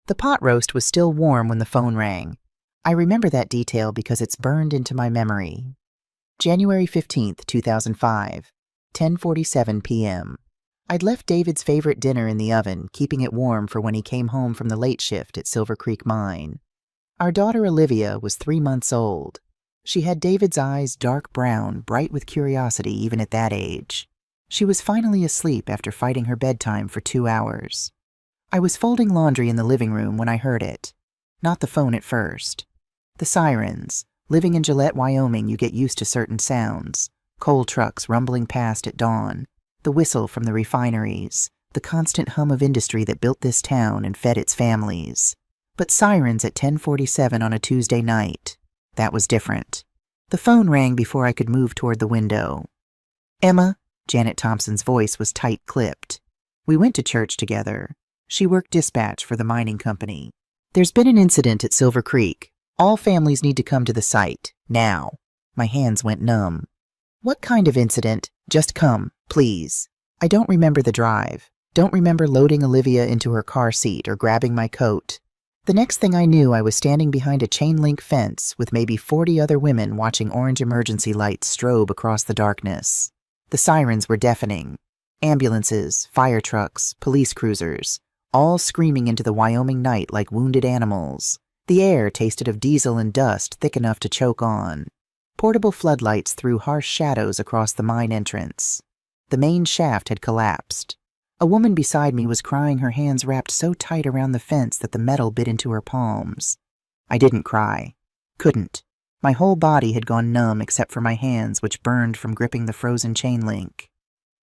The pot roast was still warm when the phone rang. I remember that detail because it's burned into my memory. January 15th, 2005, 10:47 p.m. I'd left David's favorite dinner in the oven, keeping it warm for when he came home from the late shift at Silver Creek Mine. Our daughter Olivia was 3 months old. She had David's eyes dark brown, bright with curiosity even at that age. She was finally asleep after fighting her bedtime for 2 hours. I was folding laundry in the living room when I heard it. Not the phone at first. The sirens. Living in Gillette, Wyoming, you get used to certain sounds. Coal trucks rumbling past at dawn. The whistle from the refineries. The constant hum of industry that built this town and fed its families. But sirens at 10:47 on a Tuesday night. That was different. The phone rang before I could move toward the window. Emma, Janet Thompson's voice was tight-clipped. We went to church together. She worked dispatch for the mining company. There's been an incident at Silver Creek. All families need to come to the site, now. My hands went numb. What kind of incident? Just come, please. I don't remember the drive. Don't remember loading Olivia into her car seat or grabbing my coat. The next thing I knew, I was standing behind a chain-link fence with maybe 40 other women watching orange emergency lights strobe across the darkness. The sirens were deafening. Ambulances, fire trucks, police cruisers, all screaming into the Wyoming night like wounded animals. The air tasted of diesel and dust thick enough to choke on. Portable floodlights threw harsh shadows across the mine entrance. The main shaft had collapsed. A woman beside me was crying, her hands wrapped so tight around the fence that the metal bit into her palms. I didn't cry. Couldn't. My whole body had gone numb except for my hands, which burned from gripping the frozen chain link.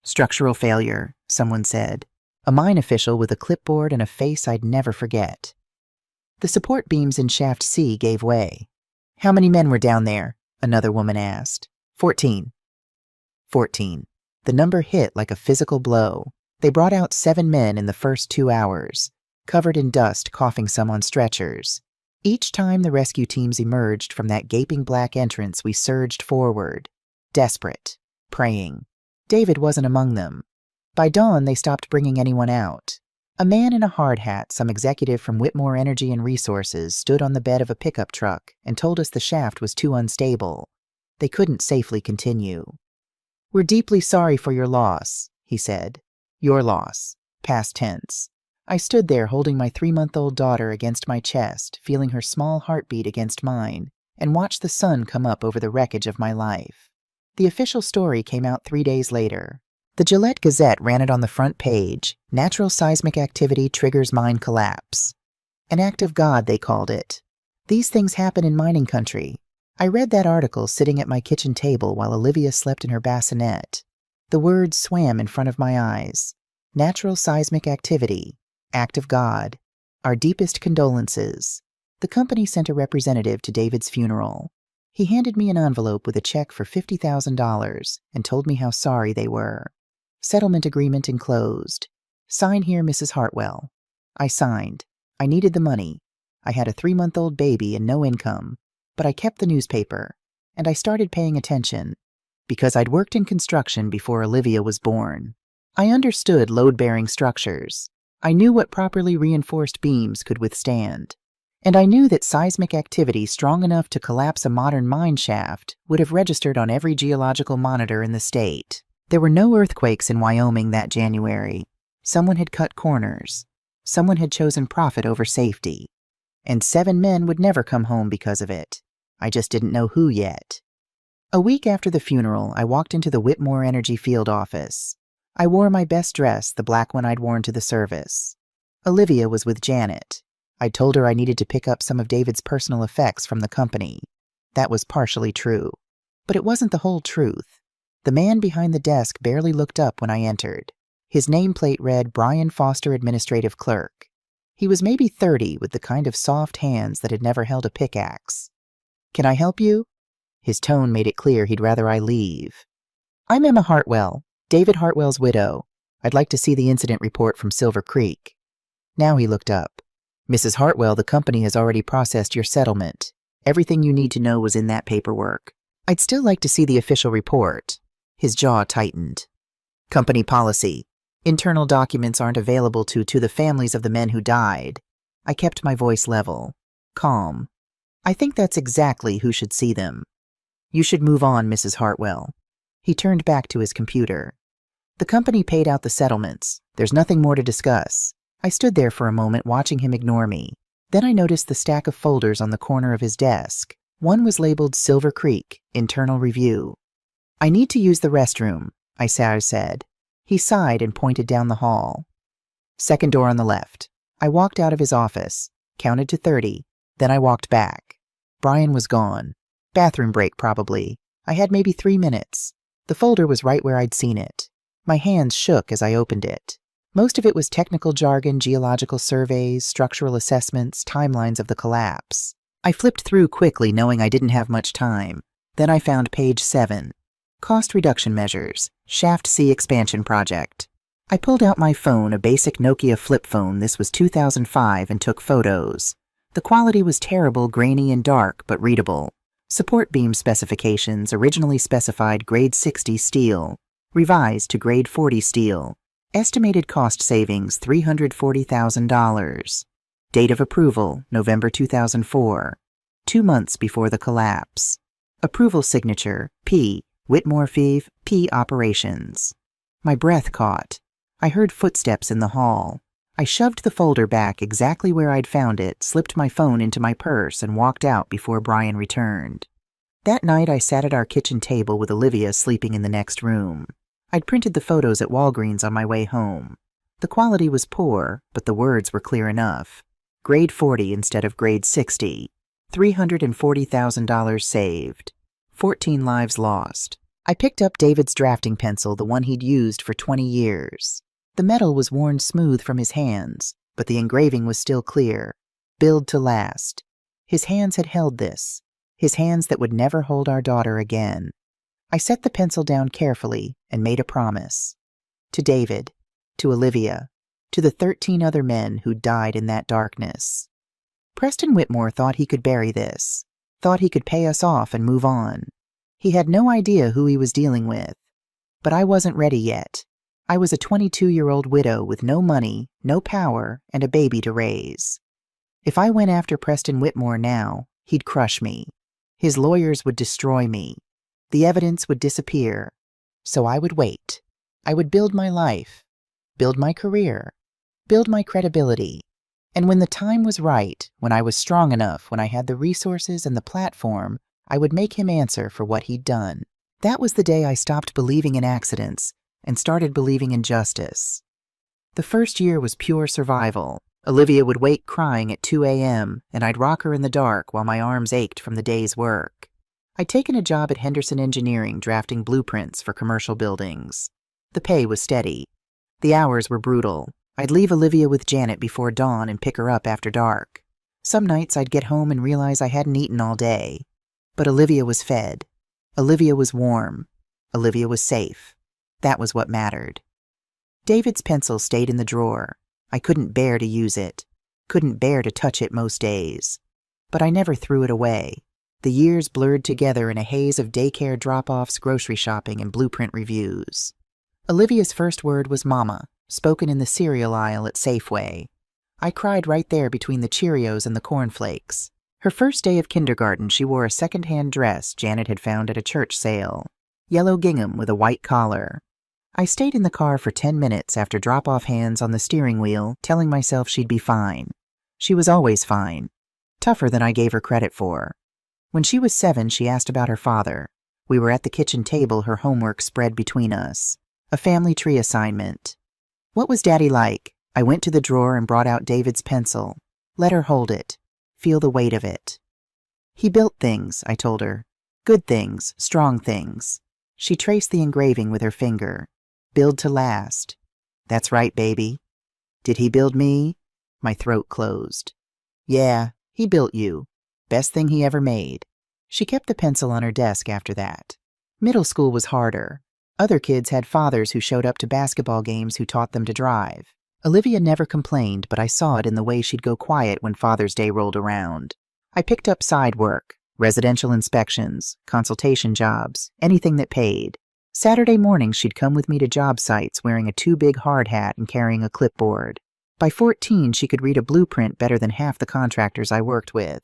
Structural failure, someone said. A mine official with a clipboard and a face I'd never forget. The support beams in Shaft C gave way. How many men were down there? Another woman asked. 14. 14. The number hit like a physical blow. They brought out 7 men in the first 2 hours, covered in dust, coughing some on stretchers. Each time the rescue teams emerged from that gaping black entrance, we surged forward, desperate, praying. David wasn't among them. By dawn, they stopped bringing anyone out. A man in a hard hat, some executive from Whitmore Energy and Resources, stood on the bed of a pickup truck and told us the shaft was too unstable. They couldn't safely continue. We're deeply sorry for your loss, he said. Your loss. Past tense. I stood there holding my 3-month-old daughter against my chest, feeling her small heartbeat against mine, and watched the sun come up over the wreckage of my life. The official story came out 3 days later. The Gillette Gazette ran it on the front page. Natural seismic activity triggers mine collapse. An act of God, they called it. These things happen in mining country. I read that article sitting at my kitchen table while Olivia slept in her bassinet. The words swam in front of my eyes. Natural seismic activity. Act of God. Our deepest condolences. The company sent a representative to David's funeral. He handed me an envelope with a check for $50,000 and told me how sorry they were. Settlement agreement enclosed. Sign here, Mrs. Hartwell. I signed. I needed the money. I had a 3-month-old baby and no income, but I kept the newspaper, and I started paying attention, because I'd worked in construction before Olivia was born. I understood load-bearing structures. I knew what properly reinforced beams could withstand. And I knew that seismic activity strong enough to collapse a modern mine shaft would have registered on every geological monitor in the state. There were no earthquakes in Wyoming that January. Someone had cut corners. Someone had chosen profit over safety. And 7 men would never come home because of it. I just didn't know who yet. A week after the funeral, I walked into the Whitmore Energy field office. I wore my best dress, the black one I'd worn to the service. Olivia was with Janet. I told her I needed to pick up some of David's personal effects from the company. That was partially true. But it wasn't the whole truth. The man behind the desk barely looked up when I entered. His nameplate read Brian Foster, Administrative Clerk. He was maybe 30, with the kind of soft hands that had never held a pickaxe. Can I help you? His tone made it clear he'd rather I leave. I'm Emma Hartwell, David Hartwell's widow. I'd like to see the incident report from Silver Creek. Now he looked up. Mrs. Hartwell, the company has already processed your settlement. Everything you need to know was in that paperwork. I'd still like to see the official report. His jaw tightened. Company policy. Internal documents aren't available to the families of the men who died. I kept my voice level, calm. I think that's exactly who should see them. You should move on, Mrs. Hartwell. He turned back to his computer. The company paid out the settlements. There's nothing more to discuss. I stood there for a moment watching him ignore me. Then I noticed the stack of folders on the corner of his desk. One was labeled Silver Creek, Internal Review. I need to use the restroom, I said. He sighed and pointed down the hall. Second door on the left. I walked out of his office, counted to 30, then I walked back. Brian was gone. Bathroom break, probably. I had maybe 3 minutes. The folder was right where I'd seen it. My hands shook as I opened it. Most of it was technical jargon, geological surveys, structural assessments, timelines of the collapse. I flipped through quickly, knowing I didn't have much time. Then I found page 7. Cost reduction measures. Shaft C expansion project. I pulled out my phone, a basic Nokia flip phone. This was 2005, and took photos. The quality was terrible, grainy and dark, but readable. Support beam specifications originally specified grade 60 steel. Revised to grade 40 steel. Estimated cost savings $340,000. Date of approval, November 2004. 2 months before the collapse. Approval signature, P. Whitmore Feeve, P. Operations. My breath caught. I heard footsteps in the hall. I shoved the folder back exactly where I'd found it, slipped my phone into my purse, and walked out before Brian returned. That night I sat at our kitchen table with Olivia sleeping in the next room. I'd printed the photos at Walgreens on my way home. The quality was poor, but the words were clear enough. Grade 40 instead of grade 60. $340,000 saved. 14 lives lost. I picked up David's drafting pencil, the one he'd used for 20 years. The metal was worn smooth from his hands, but the engraving was still clear. Build to last. His hands had held this. His hands that would never hold our daughter again. I set the pencil down carefully and made a promise. To David, to Olivia, to the 13 other men who died in that darkness. Preston Whitmore thought he could bury this, thought he could pay us off and move on. He had no idea who he was dealing with. But I wasn't ready yet. I was a 22-year-old widow with no money, no power, and a baby to raise. If I went after Preston Whitmore now, he'd crush me. His lawyers would destroy me. The evidence would disappear. So I would wait. I would build my life, build my career, build my credibility. And when the time was right, when I was strong enough, when I had the resources and the platform, I would make him answer for what he'd done. That was the day I stopped believing in accidents and started believing in justice. The first year was pure survival. Olivia would wake crying at 2 a.m., and I'd rock her in the dark while my arms ached from the day's work. I'd taken a job at Henderson Engineering drafting blueprints for commercial buildings. The pay was steady. The hours were brutal. I'd leave Olivia with Janet before dawn and pick her up after dark. Some nights I'd get home and realize I hadn't eaten all day. But Olivia was fed. Olivia was warm. Olivia was safe. That was what mattered. David's pencil stayed in the drawer. I couldn't bear to use it. Couldn't bear to touch it most days. But I never threw it away. The years blurred together in a haze of daycare drop-offs, grocery shopping, and blueprint reviews. Olivia's first word was Mama, spoken in the cereal aisle at Safeway. I cried right there between the Cheerios and the cornflakes. Her first day of kindergarten, she wore a second-hand dress Janet had found at a church sale. Yellow gingham with a white collar. I stayed in the car for 10 minutes after drop-off hands on the steering wheel, telling myself she'd be fine. She was always fine. Tougher than I gave her credit for. When she was 7, she asked about her father. We were at the kitchen table, her homework spread between us. A family tree assignment. What was Daddy like? I went to the drawer and brought out David's pencil. Let her hold it. Feel the weight of it. He built things, I told her. Good things, strong things. She traced the engraving with her finger. Build to last. That's right, baby. Did he build me? My throat closed. Yeah, he built you. Best thing he ever made. She kept the pencil on her desk after that. Middle school was harder. Other kids had fathers who showed up to basketball games who taught them to drive. Olivia never complained, but I saw it in the way she'd go quiet when Father's Day rolled around. I picked up side work, residential inspections, consultation jobs, anything that paid. Saturday mornings she'd come with me to job sites wearing a too big hard hat and carrying a clipboard. By 14, she could read a blueprint better than half the contractors I worked with.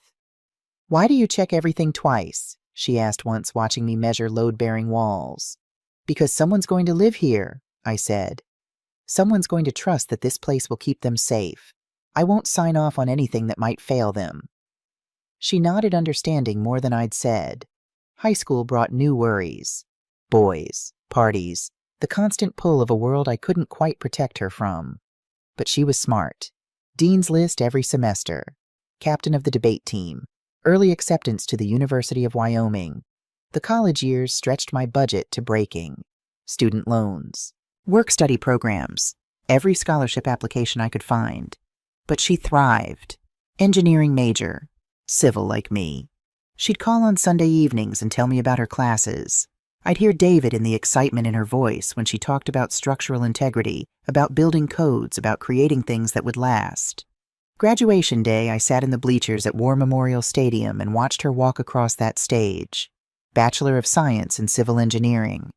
"Why do you check everything twice?" she asked once, watching me measure load-bearing walls. "Because someone's going to live here," I said. "Someone's going to trust that this place will keep them safe. I won't sign off on anything that might fail them." She nodded, understanding more than I'd said. High school brought new worries. Boys, parties, the constant pull of a world I couldn't quite protect her from. But she was smart. Dean's List every semester. Captain of the debate team. Early acceptance to the University of Wyoming. The college years stretched my budget to breaking. Student loans. Work-study programs. Every scholarship application I could find. But she thrived. Engineering major. Civil like me. She'd call on Sunday evenings and tell me about her classes. I'd hear David in the excitement in her voice when she talked about structural integrity, about building codes, about creating things that would last. Graduation day, I sat in the bleachers at War Memorial Stadium and watched her walk across that stage. Bachelor of Science in Civil Engineering.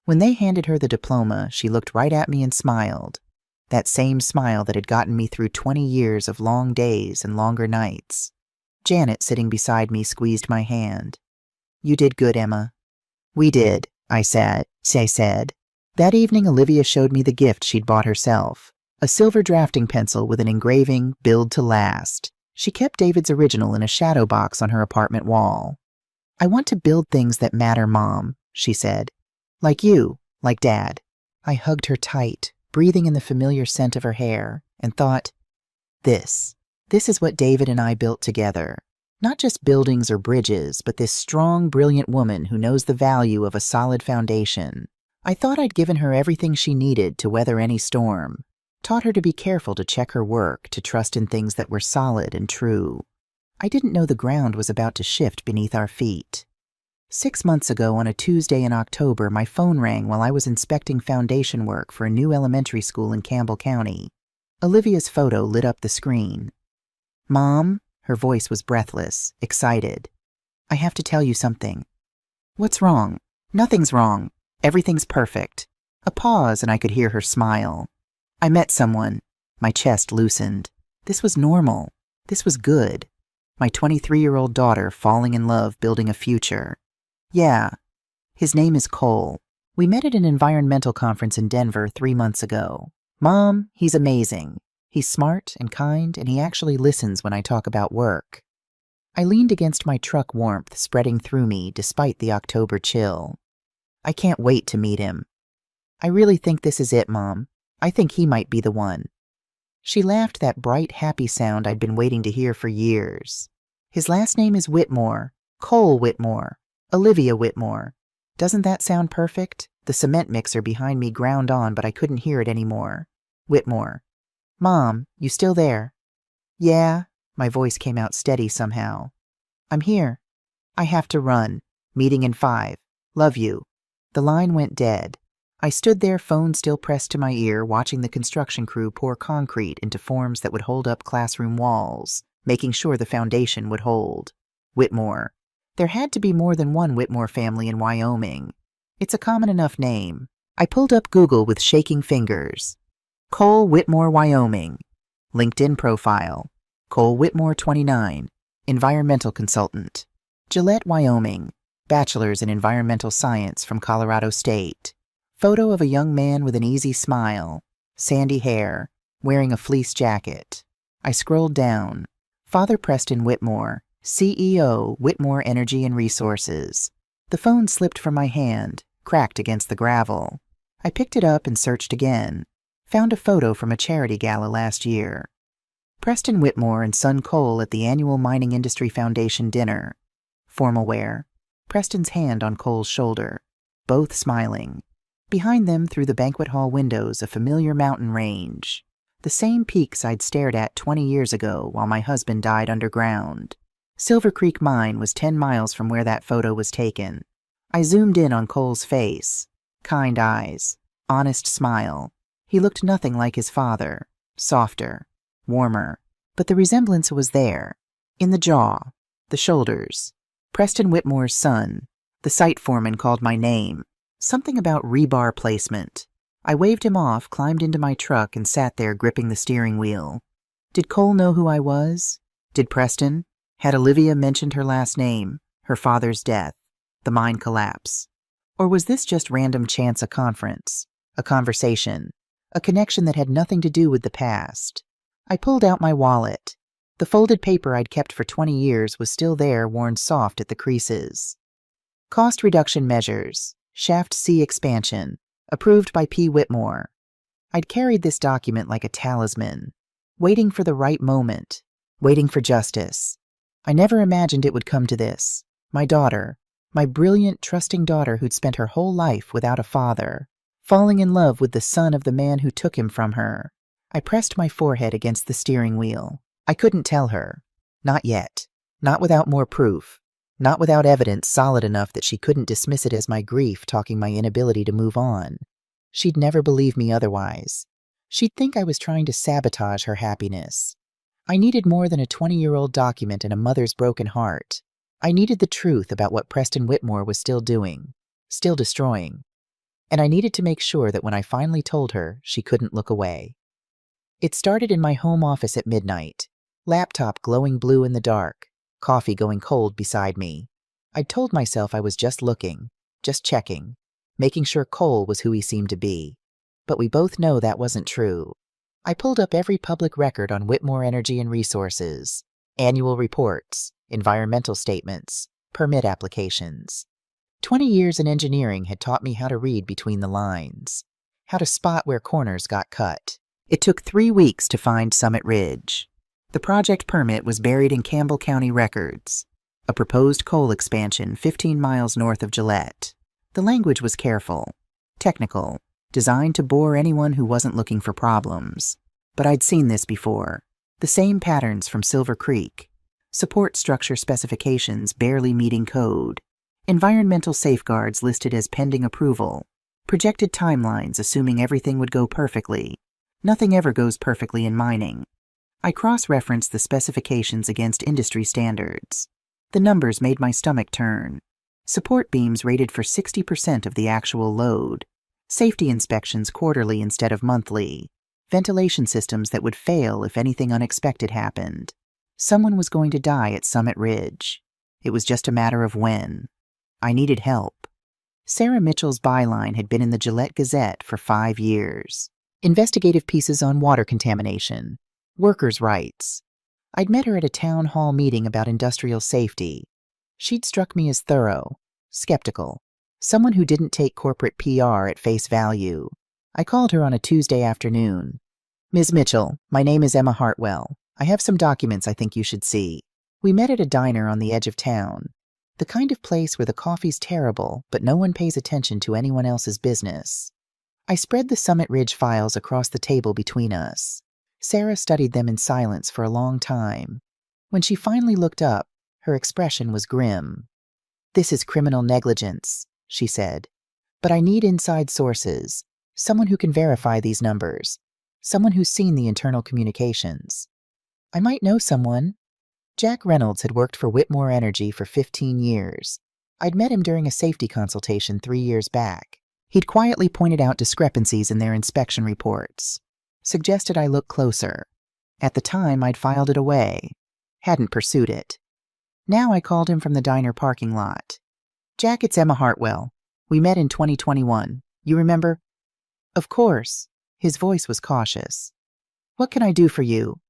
When they handed her the diploma, she looked right at me and smiled. That same smile that had gotten me through 20 years of long days and longer nights. Janet, sitting beside me, squeezed my hand. "You did good, Emma." "We did," I said. That evening, Olivia showed me the gift she'd bought herself. A silver drafting pencil with an engraving, "Build to Last." She kept David's original in a shadow box on her apartment wall. "I want to build things that matter, Mom," she said. "Like you, like Dad." I hugged her tight, breathing in the familiar scent of her hair, and thought, This is what David and I built together. Not just buildings or bridges, but this strong, brilliant woman who knows the value of a solid foundation. I thought I'd given her everything she needed to weather any storm. Taught her to be careful to check her work, to trust in things that were solid and true. I didn't know the ground was about to shift beneath our feet. 6 months ago, on a Tuesday in October, my phone rang while I was inspecting foundation work for a new elementary school in Campbell County. Olivia's photo lit up the screen. "Mom," her voice was breathless, excited. "I have to tell you something." "What's wrong?" "Nothing's wrong. Everything's perfect." A pause, and I could hear her smile. "I met someone." My chest loosened. This was normal. This was good. My 23-year-old daughter falling in love, building a future. "Yeah. His name is Cole. We met at an environmental conference in Denver 3 months ago. Mom, he's amazing. He's smart and kind, and he actually listens when I talk about work." I leaned against my truck, warmth spreading through me despite the October chill. "I can't wait to meet him." "I really think this is it, Mom. I think he might be the one." She laughed, that bright, happy sound I'd been waiting to hear for years. "His last name is Whitmore. Cole Whitmore. Olivia Whitmore. Doesn't that sound perfect?" The cement mixer behind me ground on, but I couldn't hear it anymore. Whitmore. "Mom, you still there?" "Yeah." My voice came out steady somehow. "I'm here. I have to run. Meeting in 5. Love you." The line went dead. I stood there, phone still pressed to my ear, watching the construction crew pour concrete into forms that would hold up classroom walls, making sure the foundation would hold. Whitmore. There had to be more than one Whitmore family in Wyoming. It's a common enough name. I pulled up Google with shaking fingers. Cole Whitmore, Wyoming. LinkedIn profile. Cole Whitmore, 29. Environmental consultant. Gillette, Wyoming. Bachelor's in Environmental Science from Colorado State. Photo of a young man with an easy smile. Sandy hair. Wearing a fleece jacket. I scrolled down. Father Preston Whitmore. CEO, Whitmore Energy and Resources. The phone slipped from my hand, cracked against the gravel. I picked it up and searched again. Found a photo from a charity gala last year. Preston Whitmore and son Cole at the annual Mining Industry Foundation dinner. Formal wear. Preston's hand on Cole's shoulder. Both smiling. Behind them, through the banquet hall windows, a familiar mountain range. The same peaks I'd stared at 20 years ago while my husband died underground. Silver Creek Mine was 10 miles from where that photo was taken. I zoomed in on Cole's face. Kind eyes. Honest smile. He looked nothing like his father. Softer. Warmer. But the resemblance was there. In the jaw. The shoulders. Preston Whitmore's son. The site foreman called my name. Something about rebar placement. I waved him off, climbed into my truck, and sat there gripping the steering wheel. Did Cole know who I was? Did Preston? Had Olivia mentioned her last name, her father's death, the mine collapse? Or was this just random chance, a conference, a conversation, a connection that had nothing to do with the past? I pulled out my wallet. The folded paper I'd kept for 20 years was still there, worn soft at the creases. Cost reduction measures, Shaft C expansion, approved by P. Whitmore. I'd carried this document like a talisman, waiting for the right moment, waiting for justice. I never imagined it would come to this. My daughter, my brilliant, trusting daughter who'd spent her whole life without a father, falling in love with the son of the man who took him from her. I pressed my forehead against the steering wheel. I couldn't tell her. Not yet. Not without more proof. Not without evidence solid enough that she couldn't dismiss it as my grief talking my inability to move on. She'd never believe me otherwise. She'd think I was trying to sabotage her happiness. I needed more than a 20-year-old document and a mother's broken heart. I needed the truth about what Preston Whitmore was still doing, still destroying. And I needed to make sure that when I finally told her, she couldn't look away. It started in my home office at midnight, laptop glowing blue in the dark, coffee going cold beside me. I'd told myself I was just looking, just checking, making sure Cole was who he seemed to be. But we both know that wasn't true. I pulled up every public record on Whitmore Energy and Resources, annual reports, environmental statements, permit applications. 20 years in engineering had taught me how to read between the lines, how to spot where corners got cut. It took 3 weeks to find Summit Ridge. The project permit was buried in Campbell County records, a proposed coal expansion 15 miles north of Gillette. The language was careful, technical, designed to bore anyone who wasn't looking for problems. But I'd seen this before. The same patterns from Silver Creek. Support structure specifications barely meeting code. Environmental safeguards listed as pending approval. Projected timelines assuming everything would go perfectly. Nothing ever goes perfectly in mining. I cross-referenced the specifications against industry standards. The numbers made my stomach turn. Support beams rated for 60% of the actual load. Safety inspections quarterly instead of monthly. Ventilation systems that would fail if anything unexpected happened. Someone was going to die at Summit Ridge. It was just a matter of when. I needed help. Sarah Mitchell's byline had been in the Gillette Gazette for 5 years. Investigative pieces on water contamination. Workers' rights. I'd met her at a town hall meeting about industrial safety. She'd struck me as thorough, skeptical, someone who didn't take corporate PR at face value. I called her on a Tuesday afternoon. Ms. Mitchell, my name is Emma Hartwell. I have some documents I think you should see. We met at a diner on the edge of town. The kind of place where the coffee's terrible, but no one pays attention to anyone else's business. I spread the Summit Ridge files across the table between us. Sarah studied them in silence for a long time. When she finally looked up, her expression was grim. "This is criminal negligence," she said. "But I need inside sources, someone who can verify these numbers, someone who's seen the internal communications." I might know someone. Jack Reynolds had worked for Whitmore Energy for 15 years. I'd met him during a safety consultation 3 years back. He'd quietly pointed out discrepancies in their inspection reports. Suggested I look closer. At the time, I'd filed it away. Hadn't pursued it. Now I called him from the diner parking lot. "Jack, it's Emma Hartwell. We met in 2021. You remember?" "Of course." His voice was cautious. "What can I do for you?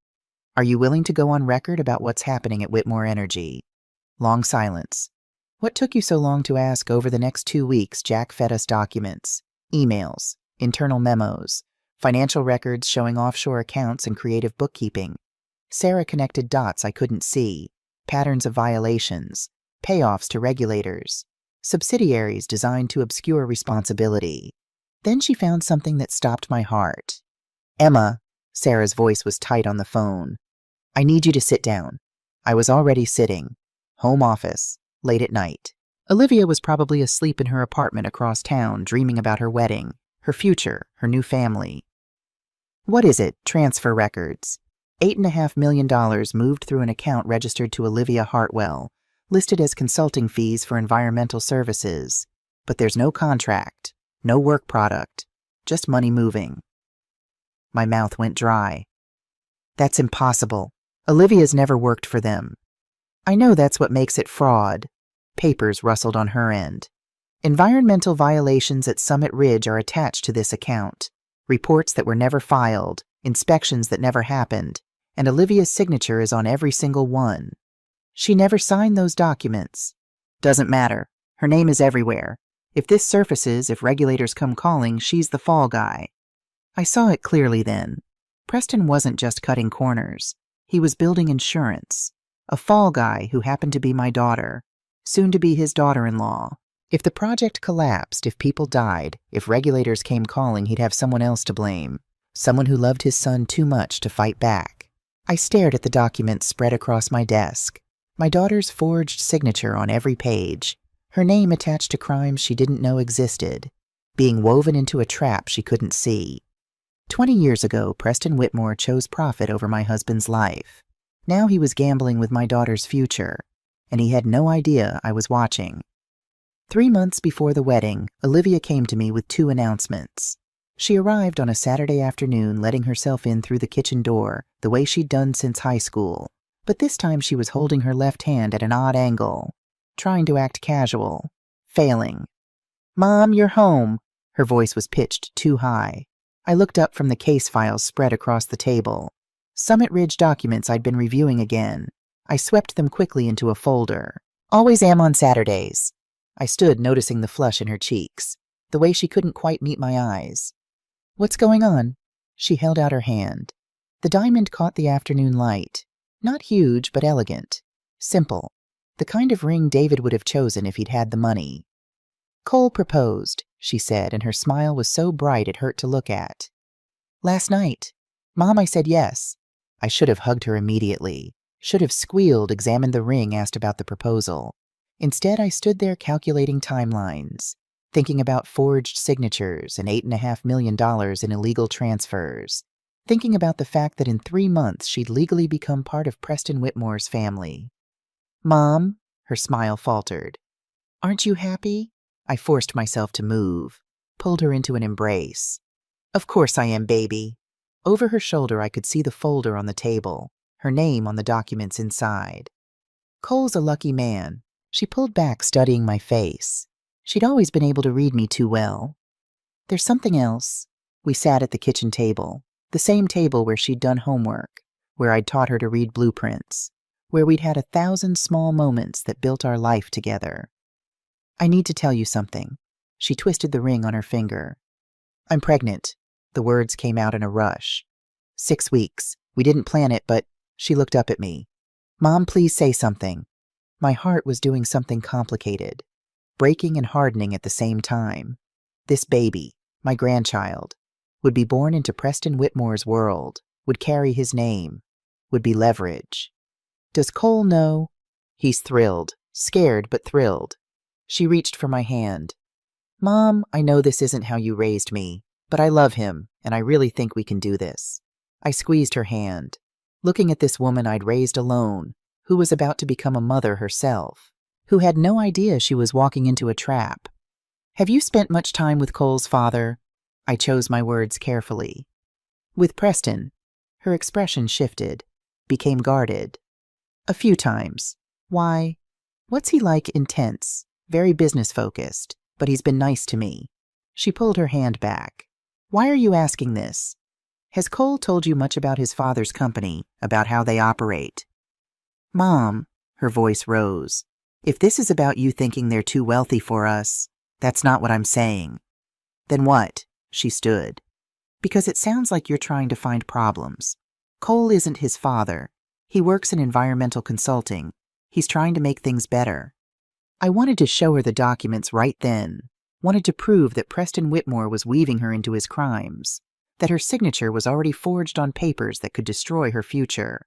Are you willing to go on record about what's happening at Whitmore Energy?" Long silence. "What took you so long to ask?" Over the next 2 weeks, Jack fed us documents, emails, internal memos, financial records showing offshore accounts and creative bookkeeping. Sarah connected dots I couldn't see, patterns of violations, payoffs to regulators, subsidiaries designed to obscure responsibility. Then she found something that stopped my heart. "Emma," Sarah's voice was tight on the phone. "I need you to sit down." I was already sitting. Home office, late at night. Olivia was probably asleep in her apartment across town, dreaming about her wedding, her future, her new family. "What is it?" Transfer records. $8.5 million moved through an account registered to Olivia Hartwell, listed as consulting fees for environmental services. But there's no contract, no work product, just money moving. My mouth went dry. That's impossible. Olivia's never worked for them. I know that's what makes it fraud. Papers rustled on her end. Environmental violations at Summit Ridge are attached to this account. Reports that were never filed, inspections that never happened, and Olivia's signature is on every single one. She never signed those documents. Doesn't matter. Her name is everywhere. If this surfaces, if regulators come calling, she's the fall guy. I saw it clearly then. Preston wasn't just cutting corners. He was building insurance. A fall guy who happened to be my daughter, soon to be his daughter-in-law. If the project collapsed, if people died, if regulators came calling, he'd have someone else to blame. Someone who loved his son too much to fight back. I stared at the documents spread across my desk. My daughter's forged signature on every page. Her name attached to crimes she didn't know existed. Being woven into a trap she couldn't see. 20 years ago, Preston Whitmore chose profit over my husband's life. Now he was gambling with my daughter's future, and he had no idea I was watching. 3 months before the wedding, Olivia came to me with 2 announcements. She arrived on a Saturday afternoon, letting herself in through the kitchen door, the way she'd done since high school. But this time she was holding her left hand at an odd angle, trying to act casual, failing. "Mom, you're home." Her voice was pitched too high. I looked up from the case files spread across the table. Summit Ridge documents I'd been reviewing again. I swept them quickly into a folder. "Always am on Saturdays." I stood, noticing the flush in her cheeks, the way she couldn't quite meet my eyes. "What's going on?" She held out her hand. The diamond caught the afternoon light. Not huge, but elegant. Simple. The kind of ring David would have chosen if he'd had the money. "Cole proposed," she said, and her smile was so bright it hurt to look at. "Last night. Mom, I said yes." I should have hugged her immediately. Should have squealed, examined the ring, asked about the proposal. Instead, I stood there calculating timelines, thinking about forged signatures and $8.5 million in illegal transfers, thinking about the fact that in 3 months she'd legally become part of Preston Whitmore's family. "Mom," her smile faltered. "Aren't you happy?" I forced myself to move, pulled her into an embrace. "Of course I am, baby." Over her shoulder I could see the folder on the table, her name on the documents inside. "Cole's a lucky man." She pulled back, studying my face. She'd always been able to read me too well. "There's something else." We sat at the kitchen table, the same table where she'd done homework, where I'd taught her to read blueprints, where we'd had 1,000 small moments that built our life together. "I need to tell you something." She twisted the ring on her finger. "I'm pregnant." The words came out in a rush. 6 weeks. We didn't plan it, but she looked up at me. "Mom, please say something." My heart was doing something complicated, breaking and hardening at the same time. This baby, my grandchild, would be born into Preston Whitmore's world, would carry his name, would be leverage. "Does Cole know?" "He's thrilled, scared but thrilled." She reached for my hand. "Mom, I know this isn't how you raised me, but I love him, and I really think we can do this." I squeezed her hand, looking at this woman I'd raised alone, who was about to become a mother herself, who had no idea she was walking into a trap. "Have you spent much time with Cole's father?" I chose my words carefully. "With Preston." Her expression shifted, became guarded. "A few times." "Why?" "What's he like?" "Intense, very business-focused, but he's been nice to me." She pulled her hand back. "Why are you asking this? Has Cole told you much about his father's company, about how they operate?" "Mom," her voice rose, "if this is about you thinking they're too wealthy for us, that's not what I'm saying." "Then what?" She stood. "Because it sounds like you're trying to find problems. Cole isn't his father. He works in environmental consulting. He's trying to make things better." I wanted to show her the documents right then, wanted to prove that Preston Whitmore was weaving her into his crimes, that her signature was already forged on papers that could destroy her future.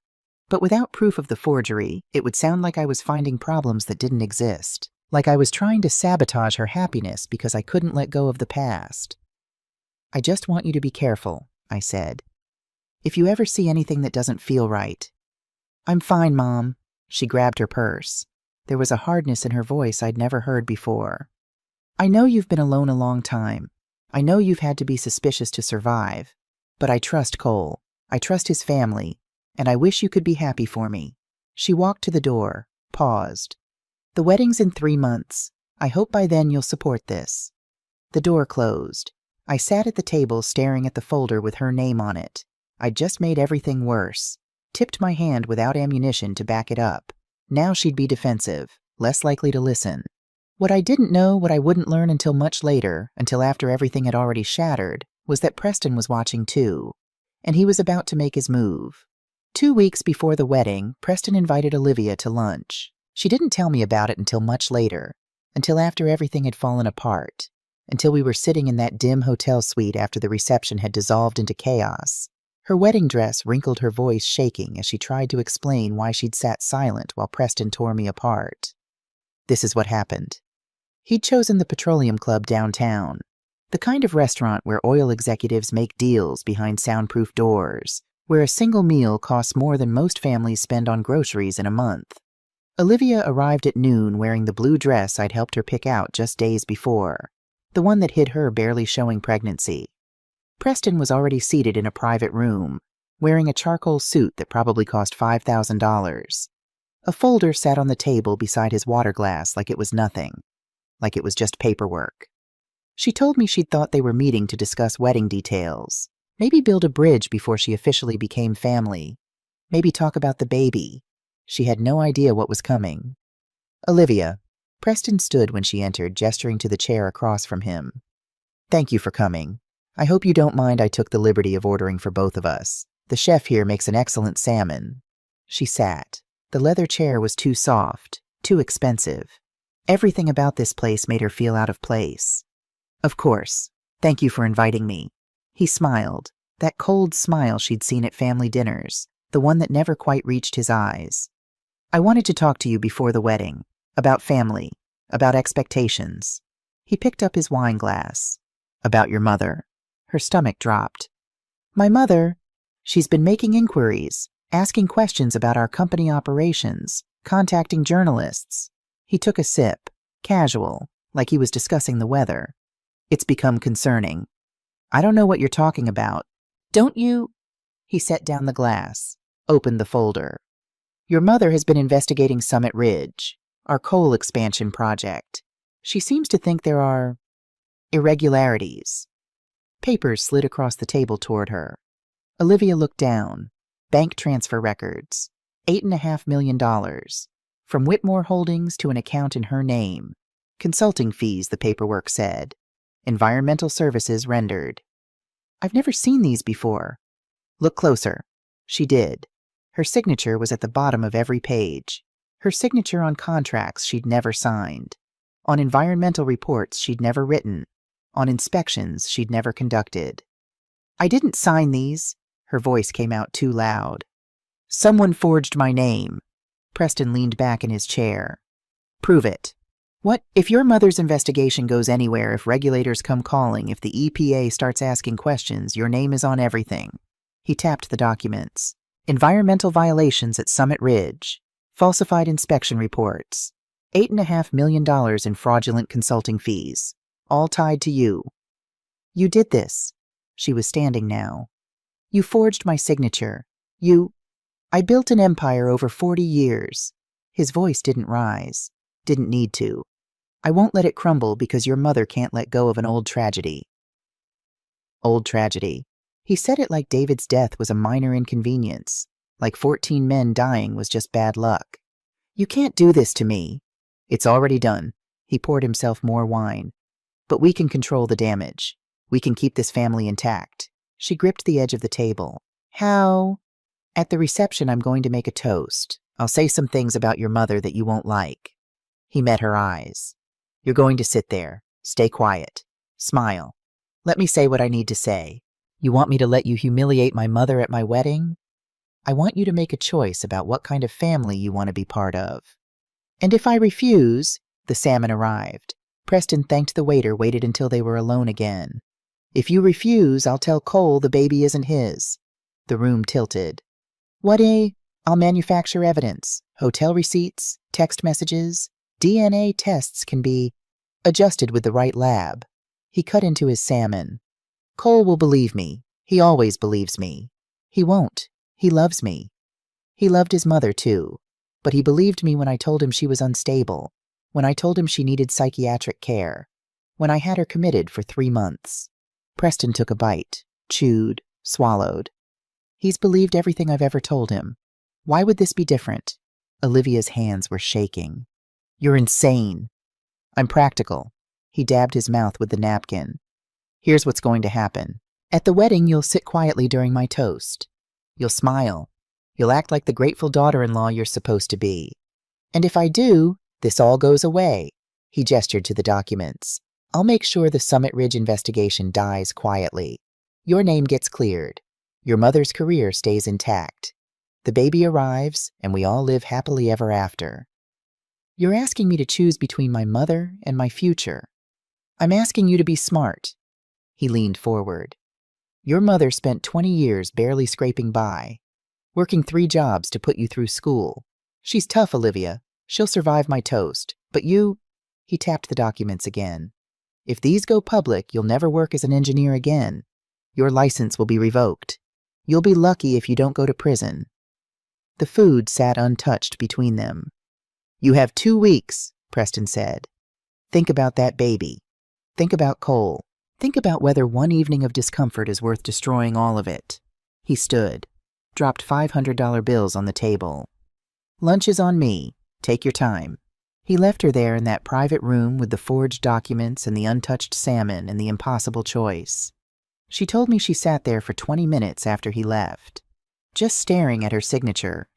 But without proof of the forgery, it would sound like I was finding problems that didn't exist, like I was trying to sabotage her happiness because I couldn't let go of the past. "I just want you to be careful," I said. "If you ever see anything that doesn't feel right." "I'm fine, Mom." She grabbed her purse. There was a hardness in her voice I'd never heard before. "I know you've been alone a long time. I know you've had to be suspicious to survive, but I trust Cole. I trust his family, and I wish you could be happy for me." She walked to the door, paused. "The wedding's in 3 months. I hope by then you'll support this." The door closed. I sat at the table staring at the folder with her name on it. I'd just made everything worse. Tipped my hand without ammunition to back it up. Now she'd be defensive, less likely to listen. What I didn't know, what I wouldn't learn until much later, until after everything had already shattered, was that Preston was watching too. And he was about to make his move. 2 weeks before the wedding, Preston invited Olivia to lunch. She didn't tell me about it until much later, until after everything had fallen apart, until we were sitting in that dim hotel suite after the reception had dissolved into chaos. Her wedding dress wrinkled, her voice shaking as she tried to explain why she'd sat silent while Preston tore me apart. This is what happened. He'd chosen the Petroleum Club downtown, the kind of restaurant where oil executives make deals behind soundproof doors, where a single meal costs more than most families spend on groceries in a month. Olivia arrived at noon wearing the blue dress I'd helped her pick out just days before, the one that hid her barely showing pregnancy. Preston was already seated in a private room, wearing a charcoal suit that probably cost $5,000. A folder sat on the table beside his water glass like it was nothing, like it was just paperwork. She told me she'd thought they were meeting to discuss wedding details, maybe build a bridge before she officially became family, maybe talk about the baby. She had no idea what was coming. "Olivia." Preston stood when she entered, gesturing to the chair across from him. "Thank you for coming. I hope you don't mind I took the liberty of ordering for both of us. The chef here makes an excellent salmon." She sat. The leather chair was too soft, too expensive. Everything about this place made her feel out of place. "Of course. Thank you for inviting me." He smiled, that cold smile she'd seen at family dinners, the one that never quite reached his eyes. "I wanted to talk to you before the wedding, about family, about expectations." He picked up his wine glass. "About your mother." Her stomach dropped. "My mother? She's been making inquiries, asking questions about our company operations, contacting journalists." He took a sip, casual, like he was discussing the weather. "It's become concerning." "I don't know what you're talking about." "Don't you?" He set down the glass, opened the folder. "Your mother has been investigating Summit Ridge, our coal expansion project. She seems to think there are irregularities." Papers slid across the table toward her. Olivia looked down. Bank transfer records. $8.5 million. From Whitmore Holdings to an account in her name. Consulting fees, the paperwork said. Environmental services rendered. "I've never seen these before." "Look closer." She did. Her signature was at the bottom of every page. Her signature on contracts she'd never signed. On environmental reports she'd never written. On inspections she'd never conducted. "I didn't sign these." Her voice came out too loud. "Someone forged my name." Preston leaned back in his chair. "Prove it." "What if your mother's investigation goes anywhere, if regulators come calling, if the EPA starts asking questions, your name is on everything." He tapped the documents. "Environmental violations at Summit Ridge. Falsified inspection reports. $8.5 million in fraudulent consulting fees. All tied to you. You did this." She was standing now. "You forged my signature. I built an empire over 40 years. His voice didn't rise. Didn't need to. "I won't let it crumble because your mother can't let go of an old tragedy." Old tragedy. He said it like David's death was a minor inconvenience, like 14 men dying was just bad luck. "You can't do this to me." "It's already done." He poured himself more wine. "But we can control the damage. We can keep this family intact." She gripped the edge of the table. "How?" "At the reception, I'm going to make a toast. I'll say some things about your mother that you won't like." He met her eyes. "You're going to sit there. Stay quiet. Smile. Let me say what I need to say. You want me to let you humiliate my mother at my wedding? I want you to make a choice about what kind of family you want to be part of. And if I refuse..." The salmon arrived. Preston thanked the waiter, waited until they were alone again. "If you refuse, I'll tell Cole the baby isn't his." The room tilted. I'll manufacture evidence, hotel receipts, text messages. DNA tests can be adjusted with the right lab." He cut into his salmon. Cole will believe me. He always believes me. He won't. He loves me. He loved his mother, too. But he believed me when I told him she was unstable, when I told him she needed psychiatric care, when I had her committed for 3 months. Preston took a bite, chewed, swallowed. He's believed everything I've ever told him. Why would this be different? Olivia's hands were shaking. You're insane. I'm practical. He dabbed his mouth with the napkin. Here's what's going to happen. At the wedding, you'll sit quietly during my toast. You'll smile. You'll act like the grateful daughter-in-law you're supposed to be. And if I do, this all goes away. He gestured to the documents. I'll make sure the Summit Ridge investigation dies quietly. Your name gets cleared. Your mother's career stays intact. The baby arrives, and we all live happily ever after. You're asking me to choose between my mother and my future. I'm asking you to be smart. He leaned forward. Your mother spent 20 years barely scraping by, working 3 jobs to put you through school. She's tough, Olivia. She'll survive my toast. But you... He tapped the documents again. If these go public, you'll never work as an engineer again. Your license will be revoked. You'll be lucky if you don't go to prison. The food sat untouched between them. You have 2 weeks, Preston said. Think about that baby. Think about Cole. Think about whether one evening of discomfort is worth destroying all of it. He stood, dropped $500 bills on the table. Lunch is on me. Take your time. He left her there in that private room with the forged documents and the untouched salmon and the impossible choice. She told me she sat there for 20 minutes after he left, just staring at her signature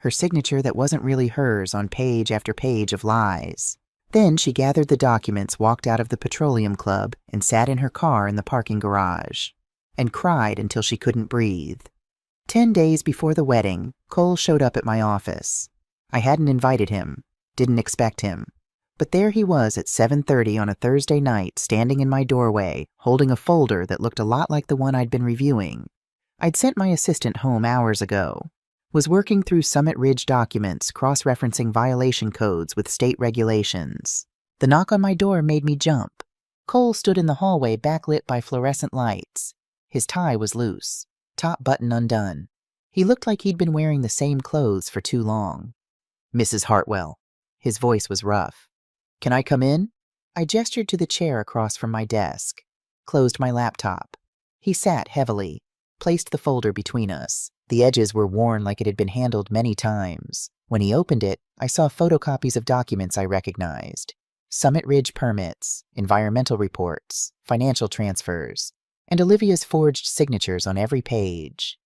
that wasn't really hers on page after page of lies. Then she gathered the documents, walked out of the Petroleum Club, and sat in her car in the parking garage, and cried until she couldn't breathe. 10 days before the wedding, Cole showed up at my office. I hadn't invited him, didn't expect him, but there he was at 7:30 on a Thursday night, standing in my doorway, holding a folder that looked a lot like the one I'd been reviewing. I'd sent my assistant home hours ago, was working through Summit Ridge documents, cross-referencing violation codes with state regulations. The knock on my door made me jump. Cole stood in the hallway, backlit by fluorescent lights. His tie was loose, top button undone. He looked like he'd been wearing the same clothes for too long. Mrs. Hartwell. His voice was rough. Can I come in? I gestured to the chair across from my desk, closed my laptop. He sat heavily, placed the folder between us. The edges were worn like it had been handled many times. When he opened it, I saw photocopies of documents I recognized. Summit Ridge permits, environmental reports, financial transfers, and Olivia's forged signatures on every page.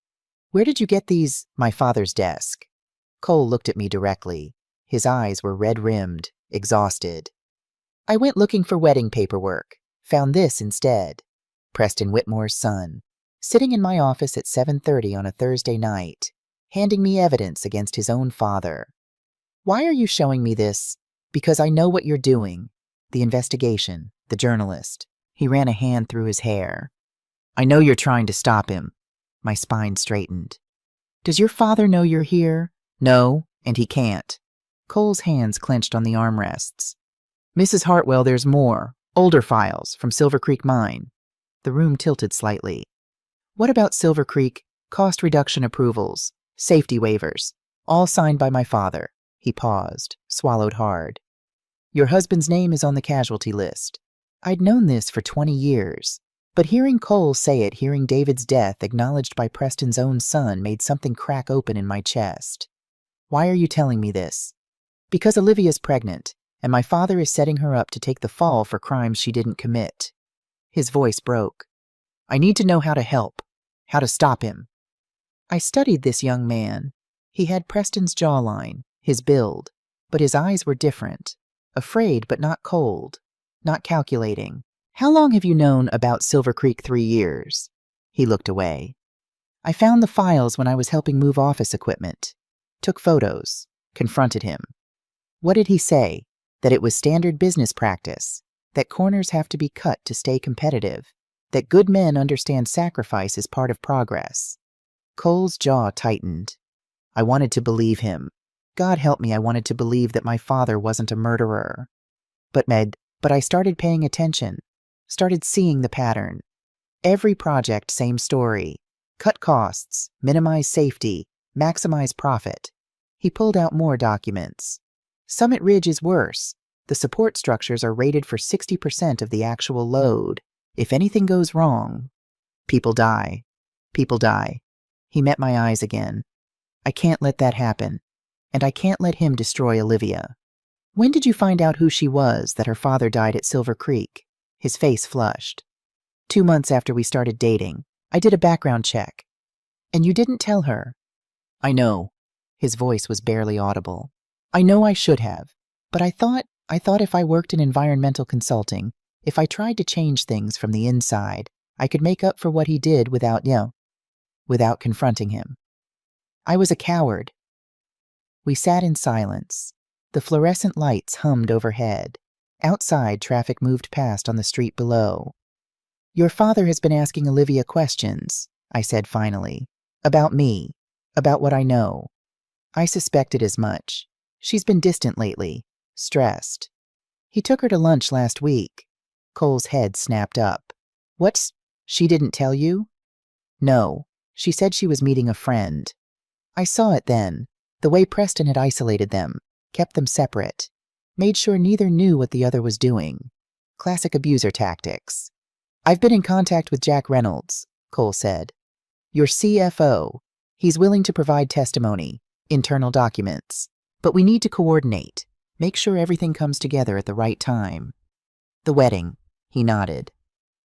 Where did you get these? My father's desk. Cole looked at me directly. His eyes were red-rimmed, exhausted. I went looking for wedding paperwork. Found this instead. Preston Whitmore's son, sitting in my office at 7:30 on a Thursday night, handing me evidence against his own father. Why are you showing me this? Because I know what you're doing. The investigation, the journalist. He ran a hand through his hair. I know you're trying to stop him. My spine straightened. Does your father know you're here? No, and he can't. Cole's hands clenched on the armrests. Mrs. Hartwell, there's more. Older files from Silver Creek Mine. The room tilted slightly. What about Silver Creek? Cost reduction approvals, safety waivers, all signed by my father. He paused, swallowed hard. Your husband's name is on the casualty list. I'd known this for 20 years, but hearing Cole say it, hearing David's death acknowledged by Preston's own son, made something crack open in my chest. Why are you telling me this? Because Olivia's pregnant, and my father is setting her up to take the fall for crimes she didn't commit. His voice broke. I need to know how to help, how to stop him. I studied this young man. He had Preston's jawline, his build, but his eyes were different. Afraid, but not cold, not calculating. How long have you known about Silver Creek? 3 years. He looked away. I found the files when I was helping move office equipment. Took photos. Confronted him. What did he say? That it was standard business practice. That corners have to be cut to stay competitive. That good men understand sacrifice is part of progress. Cole's jaw tightened. I wanted to believe him. God help me, I wanted to believe that my father wasn't a murderer. But I started paying attention. Started seeing the pattern. Every project, same story. Cut costs, minimize safety, maximize profit. He pulled out more documents. Summit Ridge is worse. The support structures are rated for 60% of the actual load. If anything goes wrong, people die. People die. He met my eyes again. I can't let that happen. And I can't let him destroy Olivia. When did you find out who she was, that her father died at Silver Creek? His face flushed. 2 months after we started dating. I did a background check. And you didn't tell her? I know. His voice was barely audible. I know I should have. But I thought if I worked in environmental consulting, if I tried to change things from the inside, I could make up for what he did without confronting him. I was a coward. We sat in silence. The fluorescent lights hummed overhead. Outside, traffic moved past on the street below. Your father has been asking Olivia questions, I said finally. About me. About what I know. I suspected as much. She's been distant lately. Stressed. He took her to lunch last week. Cole's head snapped up. What's... She didn't tell you? No. She said she was meeting a friend. I saw it then. The way Preston had isolated them. Kept them separate. Made sure neither knew what the other was doing. Classic abuser tactics. I've been in contact with Jack Reynolds, Cole said. Your CFO. He's willing to provide testimony, internal documents. But we need to coordinate. Make sure everything comes together at the right time. The wedding, he nodded.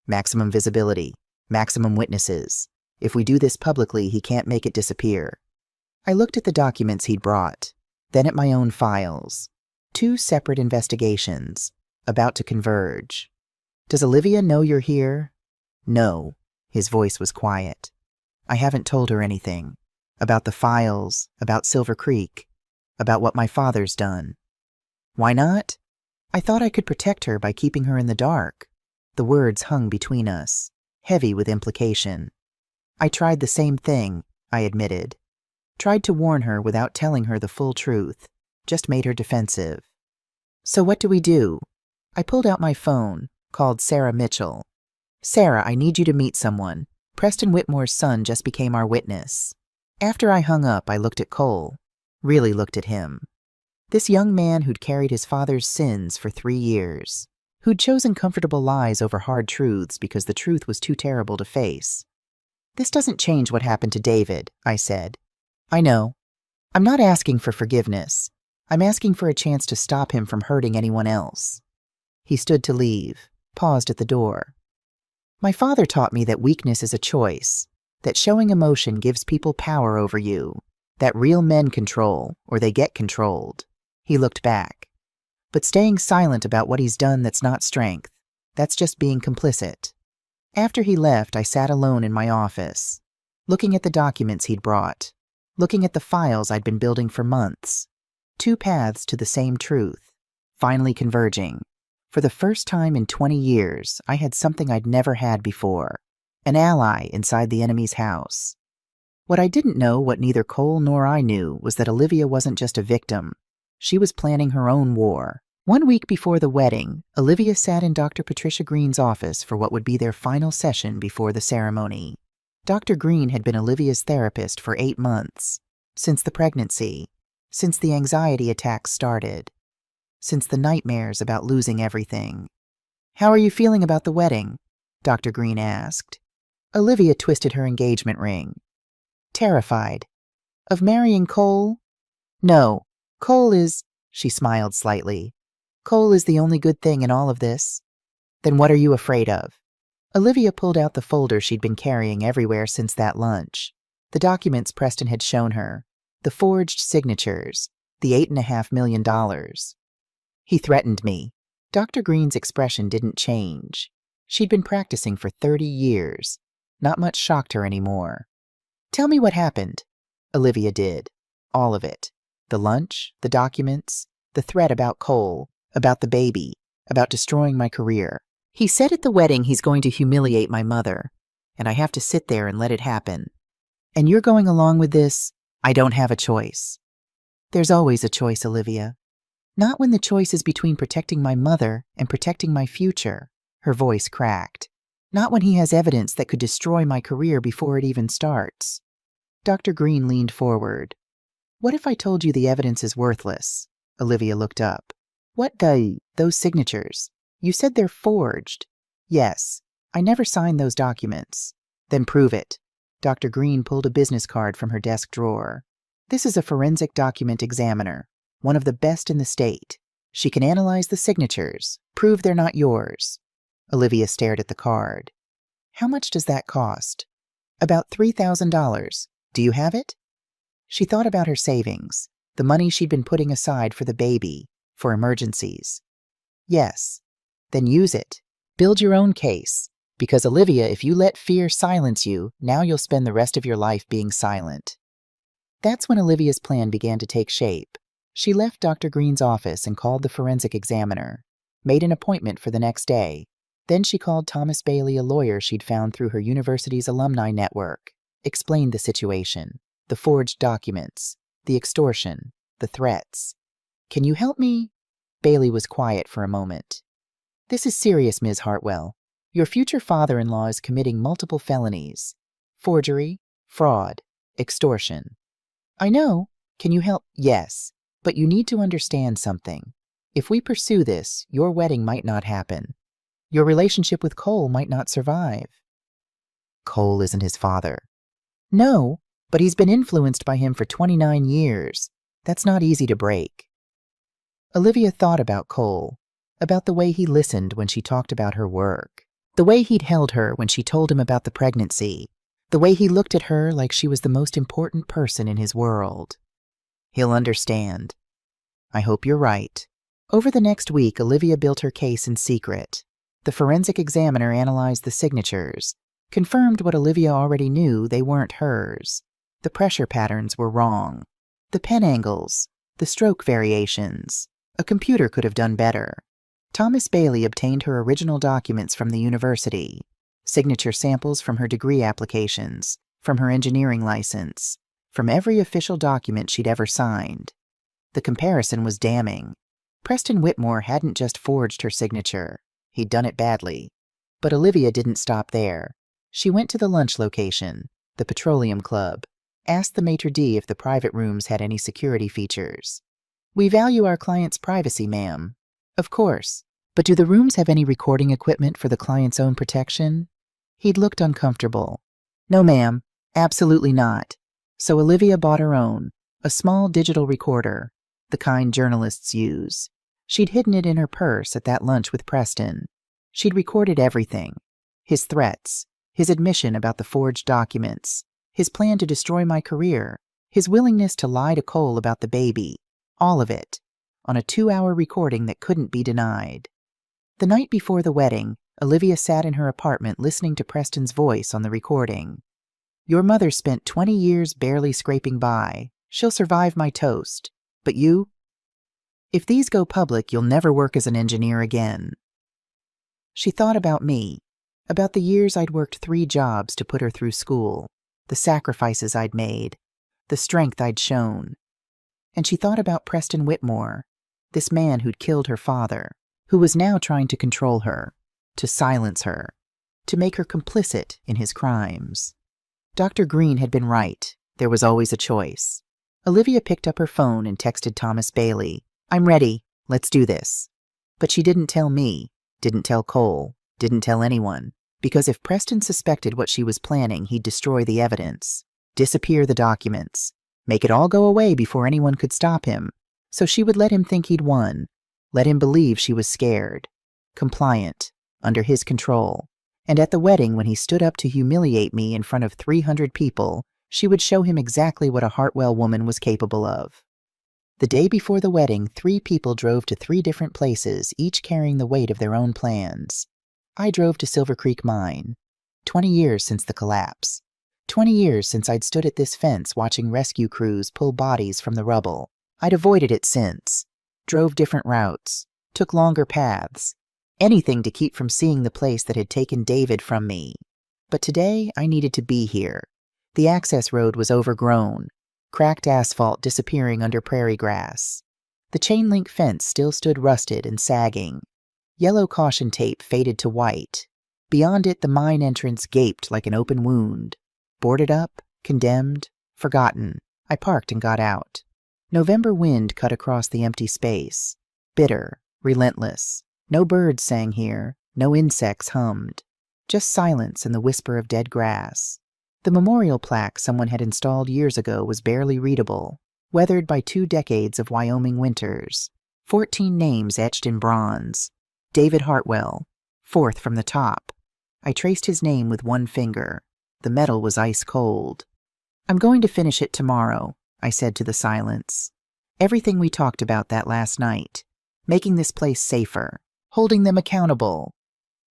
Maximum visibility, maximum witnesses. If we do this publicly, he can't make it disappear. I looked at the documents he'd brought, then at my own files. 2 separate investigations, about to converge. Does Olivia know you're here? No. His voice was quiet. I haven't told her anything. About the files, about Silver Creek, about what my father's done. Why not? I thought I could protect her by keeping her in the dark. The words hung between us, heavy with implication. I tried the same thing, I admitted. Tried to warn her without telling her the full truth. Just made her defensive. So what do we do? I pulled out my phone, called Sarah Mitchell. Sarah, I need you to meet someone. Preston Whitmore's son just became our witness. After I hung up, I looked at Cole. Really looked at him. This young man who'd carried his father's sins for 3 years. Who'd chosen comfortable lies over hard truths because the truth was too terrible to face. This doesn't change what happened to David, I said. I know. I'm not asking for forgiveness. I'm asking for a chance to stop him from hurting anyone else. He stood to leave, paused at the door. My father taught me that weakness is a choice, that showing emotion gives people power over you, that real men control, or they get controlled. He looked back. But staying silent about what he's done, that's not strength. That's just being complicit. After he left, I sat alone in my office, looking at the documents he'd brought, looking at the files I'd been building for months. 2 paths to the same truth, finally converging. For the first time in 20 years, I had something I'd never had before, an ally inside the enemy's house. What I didn't know, what neither Cole nor I knew, was that Olivia wasn't just a victim. She was planning her own war. 1 week before the wedding, Olivia sat in Dr. Patricia Green's office for what would be their final session before the ceremony. Dr. Green had been Olivia's therapist for 8 months, since the pregnancy, since the anxiety attacks started, since the nightmares about losing everything. How are you feeling about the wedding? Dr. Green asked. Olivia twisted her engagement ring. Terrified. Of marrying Cole? No, Cole is, she smiled slightly. Cole is the only good thing in all of this. Then what are you afraid of? Olivia pulled out the folder she'd been carrying everywhere since that lunch. The documents Preston had shown her. The forged signatures. The $8.5 million. He threatened me. Dr. Green's expression didn't change. She'd been practicing for 30 years. Not much shocked her anymore. Tell me what happened. Olivia did. All of it. The lunch, the documents, the threat about Cole, about the baby, about destroying my career. He said at the wedding he's going to humiliate my mother, and I have to sit there and let it happen. And you're going along with this? I don't have a choice. There's always a choice, Olivia. Not when the choice is between protecting my mother and protecting my future. Her voice cracked. Not when he has evidence that could destroy my career before it even starts. Dr. Green leaned forward. What if I told you the evidence is worthless? Olivia looked up. What those signatures? You said they're forged. Yes. I never signed those documents. Then prove it. Dr. Green pulled a business card from her desk drawer. This is a forensic document examiner, one of the best in the state. She can analyze the signatures, prove they're not yours. Olivia stared at the card. How much does that cost? About $3,000. Do you have it? She thought about her savings, the money she'd been putting aside for the baby, for emergencies. Yes. Then use it. Build your own case. Because, Olivia, if you let fear silence you, now you'll spend the rest of your life being silent. That's when Olivia's plan began to take shape. She left Dr. Green's office and called the forensic examiner, made an appointment for the next day. Then she called Thomas Bailey, a lawyer she'd found through her university's alumni network, explained the situation, the forged documents, the extortion, the threats. Can you help me? Bailey was quiet for a moment. This is serious, Ms. Hartwell. Your future father-in-law is committing multiple felonies. Forgery, fraud, extortion. I know. Can you help? Yes. But you need to understand something. If we pursue this, your wedding might not happen. Your relationship with Cole might not survive. Cole isn't his father. No, but he's been influenced by him for 29 years. That's not easy to break. Olivia thought about Cole, about the way he listened when she talked about her work, the way he'd held her when she told him about the pregnancy, the way he looked at her like she was the most important person in his world. He'll understand. I hope you're right. Over the next week, Olivia built her case in secret. The forensic examiner analyzed the signatures, confirmed what Olivia already knew: they weren't hers. The pressure patterns were wrong. The pen angles, the stroke variations. A computer could have done better. Thomas Bailey obtained her original documents from the university, signature samples from her degree applications, from her engineering license, from every official document she'd ever signed. The comparison was damning. Preston Whitmore hadn't just forged her signature. He'd done it badly. But Olivia didn't stop there. She went to the lunch location, the Petroleum Club, asked the maitre d' if the private rooms had any security features. We value our client's privacy, ma'am. Of course. But do the rooms have any recording equipment for the client's own protection? He'd looked uncomfortable. No, ma'am. Absolutely not. So Olivia bought her own, a small digital recorder, the kind journalists use. She'd hidden it in her purse at that lunch with Preston. She'd recorded everything. His threats, his admission about the forged documents, his plan to destroy my career, his willingness to lie to Cole about the baby, all of it, on a 2-hour recording that couldn't be denied. The night before the wedding, Olivia sat in her apartment listening to Preston's voice on the recording. Your mother spent 20 years barely scraping by. She'll survive my toast. But you? If these go public, you'll never work as an engineer again. She thought about me, about the years I'd worked 3 jobs to put her through school, the sacrifices I'd made, the strength I'd shown. And she thought about Preston Whitmore, this man who'd killed her father, who was now trying to control her, to silence her, to make her complicit in his crimes. Dr. Green had been right. There was always a choice. Olivia picked up her phone and texted Thomas Bailey. I'm ready. Let's do this. But she didn't tell me, didn't tell Cole, didn't tell anyone, because if Preston suspected what she was planning, he'd destroy the evidence, disappear the documents, make it all go away before anyone could stop him. So she would let him think he'd won, let him believe she was scared, compliant, under his control. And at the wedding, when he stood up to humiliate me in front of 300 people, she would show him exactly what a Hartwell woman was capable of. The day before the wedding, 3 people drove to 3 different places, each carrying the weight of their own plans. I drove to Silver Creek Mine. 20 years since the collapse. 20 years since I'd stood at this fence watching rescue crews pull bodies from the rubble. I'd avoided it since. Drove different routes. Took longer paths. Anything to keep from seeing the place that had taken David from me. But today, I needed to be here. The access road was overgrown, cracked asphalt disappearing under prairie grass. The chain-link fence still stood rusted and sagging. Yellow caution tape faded to white. Beyond it, the mine entrance gaped like an open wound. Boarded up, condemned, forgotten. I parked and got out. November wind cut across the empty space. Bitter, relentless. No birds sang here, no insects hummed. Just silence and the whisper of dead grass. The memorial plaque someone had installed years ago was barely readable, weathered by 2 decades of Wyoming winters. 14 names etched in bronze. David Hartwell, 4th from the top. I traced his name with one finger. The metal was ice cold. "I'm going to finish it tomorrow," I said to the silence. "Everything we talked about that last night. Making this place safer. Holding them accountable."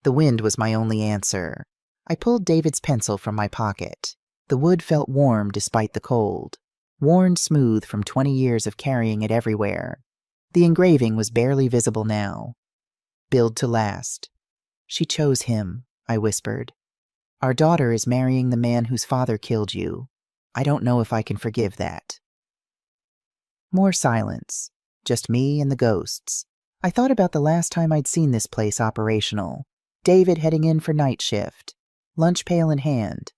The wind was my only answer. I pulled David's pencil from my pocket. The wood felt warm despite the cold. Worn smooth from 20 years of carrying it everywhere. The engraving was barely visible now. "Build to last." "She chose him," I whispered. "Our daughter is marrying the man whose father killed you. I don't know if I can forgive that." More silence. Just me and the ghosts. I thought about the last time I'd seen this place operational. David heading in for night shift. Lunch pail in hand.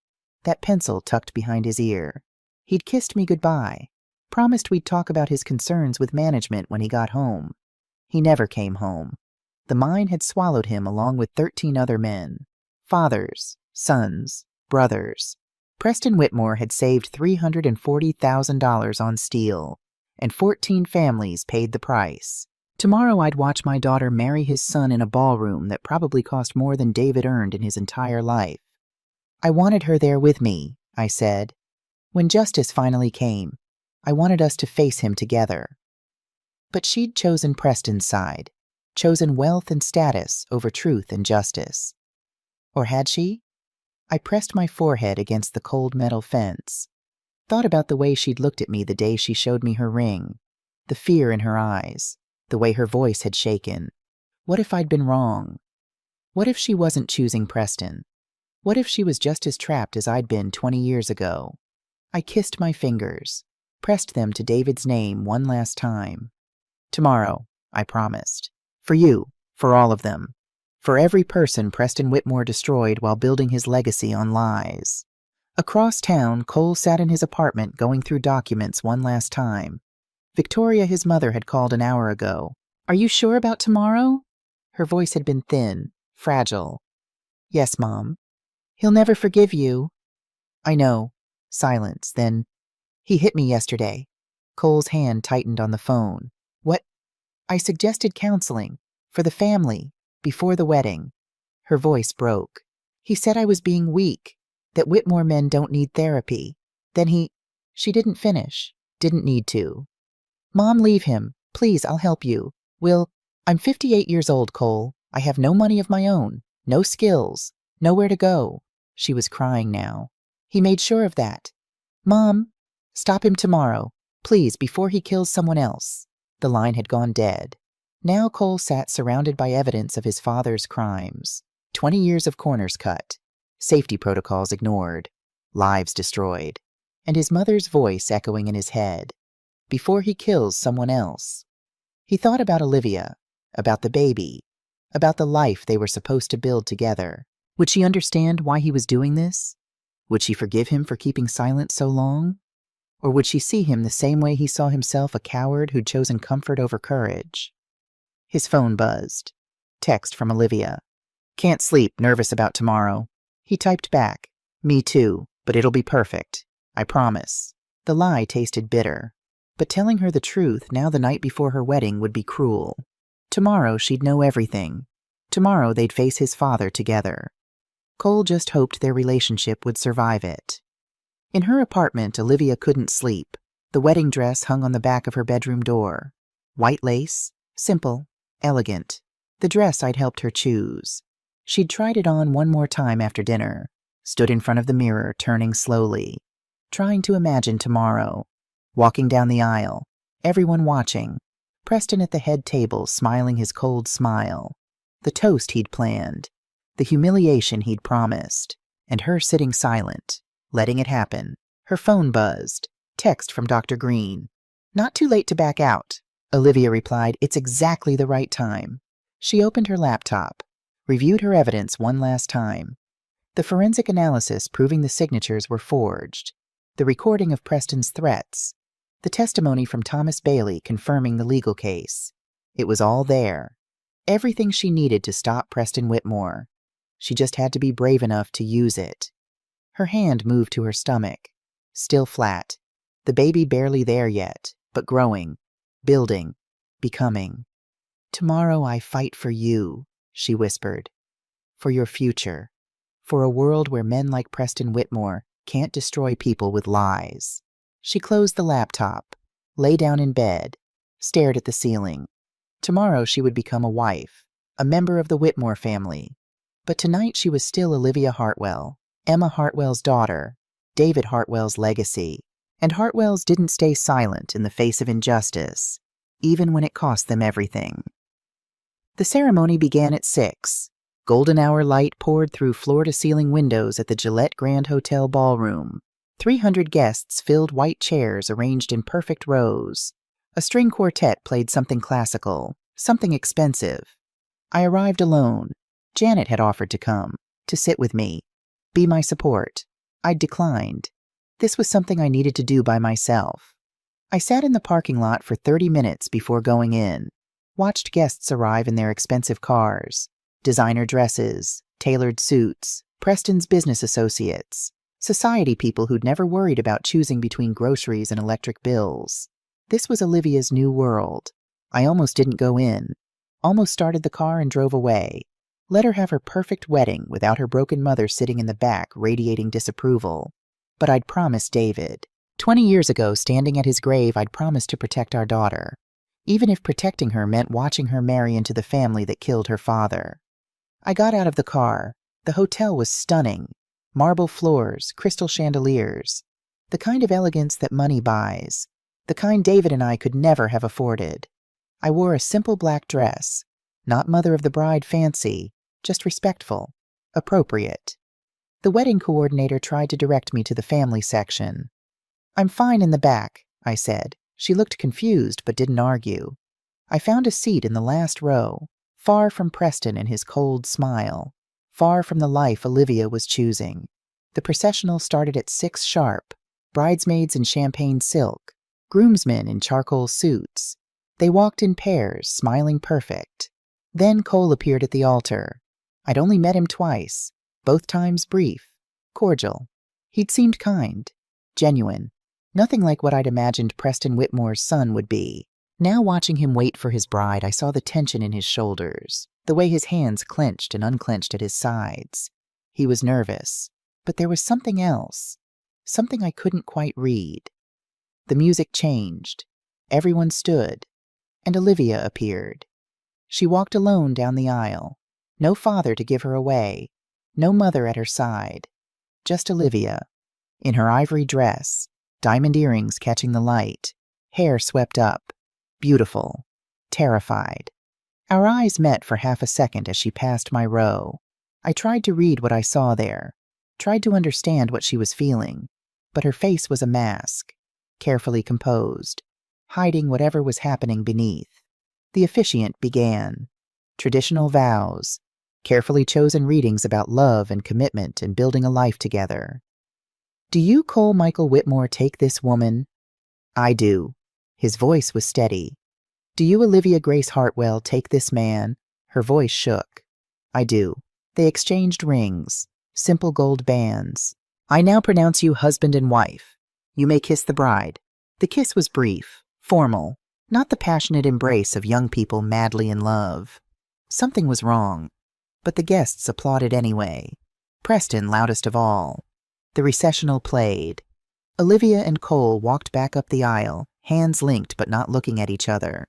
That pencil tucked behind his ear. He'd kissed me goodbye. Promised we'd talk about his concerns with management when he got home. He never came home. The mine had swallowed him along with 13 other men. Fathers, sons, brothers. Preston Whitmore had saved $340,000 on steel, and 14 families paid the price. Tomorrow I'd watch my daughter marry his son in a ballroom that probably cost more than David earned in his entire life. I wanted her there with me, I said. When justice finally came, I wanted us to face him together. But she'd chosen Preston's side, chosen wealth and status over truth and justice. Or had she? I pressed my forehead against the cold metal fence, thought about the way she'd looked at me the day she showed me her ring, the fear in her eyes, the way her voice had shaken. What if I'd been wrong? What if she wasn't choosing Preston? What if she was just as trapped as I'd been 20 years ago? I kissed my fingers, pressed them to David's name one last time. Tomorrow, I promised. For you, for all of them. For every person Preston Whitmore destroyed while building his legacy on lies. Across town, Cole sat in his apartment going through documents one last time. Victoria, his mother, had called an hour ago. "Are you sure about tomorrow?" Her voice had been thin, fragile. "Yes, Mom." "He'll never forgive you." "I know." Silence. Then, "He hit me yesterday." Cole's hand tightened on the phone. "What?" "I suggested counseling. For the family. Before the wedding." Her voice broke. "He said I was being weak. That Whitmore men don't need therapy. Then he—" She didn't finish. Didn't need to. "Mom, leave him. Please, I'll help you. I'm 58 years old, Cole. I have no money of my own. No skills. Nowhere to go." She was crying now. "He made sure of that. Mom, stop him tomorrow. Please, before he kills someone else." The line had gone dead. Now Cole sat surrounded by evidence of his father's crimes. 20 years of corners cut. Safety protocols ignored. Lives destroyed. And his mother's voice echoing in his head. Before he kills someone else. He thought about Olivia, about the baby, about the life they were supposed to build together. Would she understand why he was doing this? Would she forgive him for keeping silent so long? Or would she see him the same way he saw himself, a coward who'd chosen comfort over courage? His phone buzzed. Text from Olivia. "Can't sleep, nervous about tomorrow." He typed back, "Me too, but it'll be perfect. I promise." The lie tasted bitter. But telling her the truth now the night before her wedding would be cruel. Tomorrow she'd know everything. Tomorrow they'd face his father together. Cole just hoped their relationship would survive it. In her apartment, Olivia couldn't sleep. The wedding dress hung on the back of her bedroom door. White lace, simple, elegant. The dress I'd helped her choose. She'd tried it on one more time after dinner, stood in front of the mirror, turning slowly, trying to imagine tomorrow. Walking down the aisle, everyone watching, Preston at the head table smiling his cold smile, the toast he'd planned, the humiliation he'd promised, and her sitting silent, letting it happen. Her phone buzzed. Text from Dr. Green. "Not too late to back out." Olivia replied, "It's exactly the right time." She opened her laptop, reviewed her evidence one last time. The forensic analysis proving the signatures were forged, the recording of Preston's threats, the testimony from Thomas Bailey confirming the legal case. It was all there. Everything she needed to stop Preston Whitmore. She just had to be brave enough to use it. Her hand moved to her stomach. Still flat. The baby barely there yet, but growing, building, becoming. "Tomorrow I fight for you," she whispered. "For your future. For a world where men like Preston Whitmore can't destroy people with lies." She closed the laptop, lay down in bed, stared at the ceiling. Tomorrow she would become a wife, a member of the Whitmore family. But tonight she was still Olivia Hartwell, Emma Hartwell's daughter, David Hartwell's legacy. And Hartwells didn't stay silent in the face of injustice, even when it cost them everything. The ceremony began at 6. Golden hour light poured through floor-to-ceiling windows at the Gillette Grand Hotel ballroom. 300 guests filled white chairs arranged in perfect rows. A string quartet played something classical, something expensive. I arrived alone. Janet had offered to come, to sit with me, be my support. I'd declined. This was something I needed to do by myself. I sat in the parking lot for 30 minutes before going in, watched guests arrive in their expensive cars, designer dresses, tailored suits, Preston's business associates, society people who'd never worried about choosing between groceries and electric bills. This was Olivia's new world. I almost didn't go in, almost started the car and drove away. Let her have her perfect wedding without her broken mother sitting in the back radiating disapproval. But I'd promised David. 20 years ago, standing at his grave, I'd promised to protect our daughter, even if protecting her meant watching her marry into the family that killed her father. I got out of the car. The hotel was stunning. Marble floors, crystal chandeliers. The kind of elegance that money buys. The kind David and I could never have afforded. I wore a simple black dress. Not mother of the bride fancy, just respectful, appropriate. The wedding coordinator tried to direct me to the family section. "I'm fine in the back," I said. She looked confused but didn't argue. I found a seat in the last row, far from Preston and his cold smile, far from the life Olivia was choosing. The processional started at 6 sharp, bridesmaids in champagne silk, groomsmen in charcoal suits. They walked in pairs, smiling perfect. Then Cole appeared at the altar. I'd only met him twice, both times brief, cordial. He'd seemed kind, genuine, nothing like what I'd imagined Preston Whitmore's son would be. Now watching him wait for his bride, I saw the tension in his shoulders, the way his hands clenched and unclenched at his sides. He was nervous, but there was something else, something I couldn't quite read. The music changed. Everyone stood, and Olivia appeared. She walked alone down the aisle, no father to give her away, no mother at her side, just Olivia, in her ivory dress, diamond earrings catching the light, hair swept up, beautiful, terrified. Our eyes met for half a second as she passed my row. I tried to read what I saw there, tried to understand what she was feeling, but her face was a mask, carefully composed, hiding whatever was happening beneath. The officiant began. Traditional vows, carefully chosen readings about love and commitment and building a life together. "Do you, Cole Michael Whitmore, take this woman?" "I do." His voice was steady. "Do you, Olivia Grace Hartwell, take this man?" Her voice shook. "I do." They exchanged rings, simple gold bands. "I now pronounce you husband and wife. You may kiss the bride." The kiss was brief, formal, not the passionate embrace of young people madly in love. Something was wrong, but the guests applauded anyway. Preston loudest of all. The recessional played. Olivia and Cole walked back up the aisle, hands linked but not looking at each other.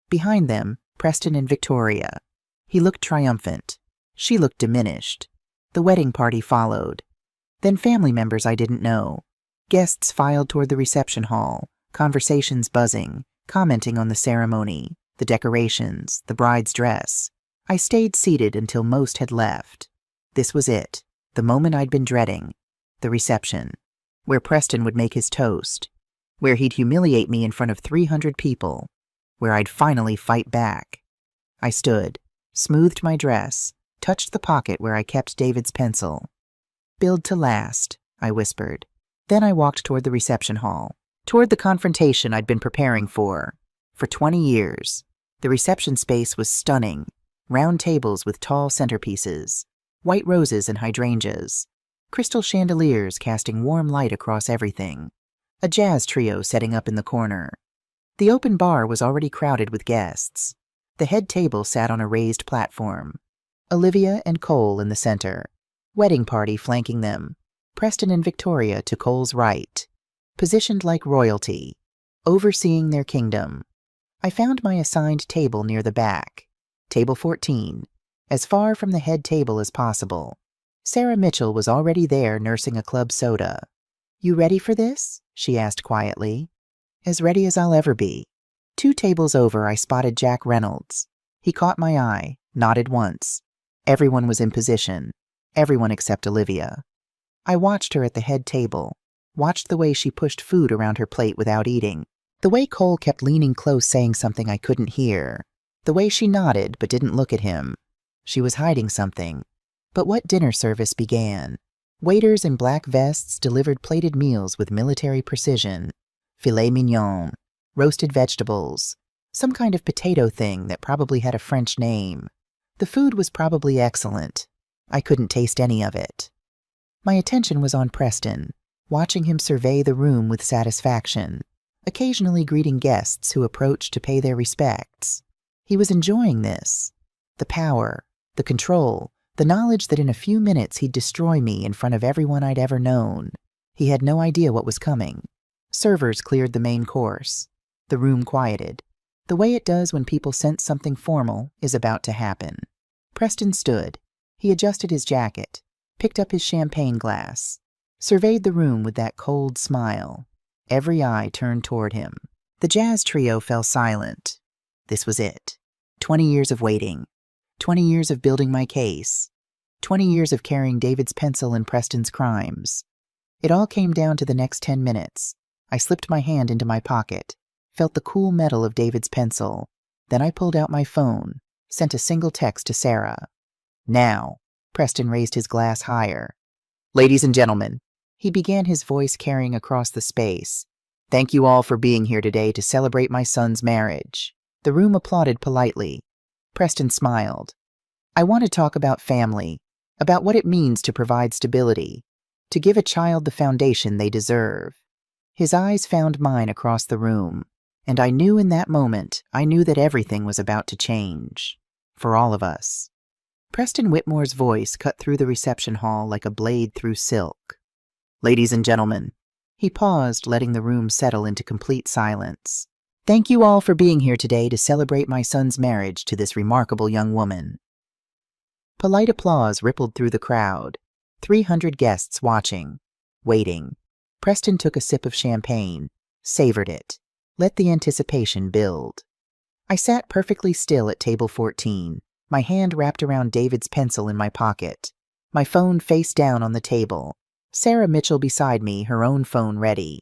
Behind them, Preston and Victoria. He looked triumphant. She looked diminished. The wedding party followed. Then family members I didn't know. Guests filed toward the reception hall, conversations buzzing, commenting on the ceremony, the decorations, the bride's dress. I stayed seated until most had left. This was it, the moment I'd been dreading, the reception, where Preston would make his toast, where he'd humiliate me in front of 300 people, where I'd finally fight back. I stood, smoothed my dress, touched the pocket where I kept David's pencil. "Build to last," I whispered. Then I walked toward the reception hall, toward the confrontation I'd been preparing for 20 years. The reception space was stunning. Round tables with tall centerpieces, white roses and hydrangeas, crystal chandeliers casting warm light across everything, a jazz trio setting up in the corner. The open bar was already crowded with guests. The head table sat on a raised platform. Olivia and Cole in the center, wedding party flanking them, Preston and Victoria to Cole's right, positioned like royalty, overseeing their kingdom. I found my assigned table near the back, table 14, as far from the head table as possible. Sarah Mitchell was already there nursing a club soda. "You ready for this?" she asked quietly. "As ready as I'll ever be." 2 tables over, I spotted Jack Reynolds. He caught my eye, nodded once. Everyone was in position, everyone except Olivia. I watched her at the head table, watched the way she pushed food around her plate without eating, the way Cole kept leaning close saying something I couldn't hear, the way she nodded but didn't look at him. She was hiding something. But what dinner service began? Waiters in black vests delivered plated meals with military precision. Filet mignon, roasted vegetables, some kind of potato thing that probably had a French name. The food was probably excellent. I couldn't taste any of it. My attention was on Preston, watching him survey the room with satisfaction, occasionally greeting guests who approached to pay their respects. He was enjoying this. The power, the control, the knowledge that in a few minutes he'd destroy me in front of everyone I'd ever known. He had no idea what was coming. Servers cleared the main course. The room quieted. The way it does when people sense something formal is about to happen. Preston stood. He adjusted his jacket, picked up his champagne glass, surveyed the room with that cold smile. Every eye turned toward him. The jazz trio fell silent. This was it. 20 years of waiting. 20 years of building my case. 20 years of carrying David's pencil and Preston's crimes. It all came down to the next 10 minutes. I slipped my hand into my pocket, felt the cool metal of David's pencil. Then I pulled out my phone, sent a single text to Sarah. "Now." Preston raised his glass higher. "Ladies and gentlemen," he began, his voice carrying across the space. "Thank you all for being here today to celebrate my son's marriage." The room applauded politely. Preston smiled. "I want to talk about family, about what it means to provide stability, to give a child the foundation they deserve." His eyes found mine across the room, and I knew in that moment, that everything was about to change. For all of us. Preston Whitmore's voice cut through the reception hall like a blade through silk. "Ladies and gentlemen." He paused, letting the room settle into complete silence. "Thank you all for being here today to celebrate my son's marriage to this remarkable young woman." Polite applause rippled through the crowd. 300 guests watching, waiting. Preston took a sip of champagne, savored it, let the anticipation build. I sat perfectly still at table 14, my hand wrapped around David's pencil in my pocket, my phone face down on the table, Sarah Mitchell beside me, her own phone ready.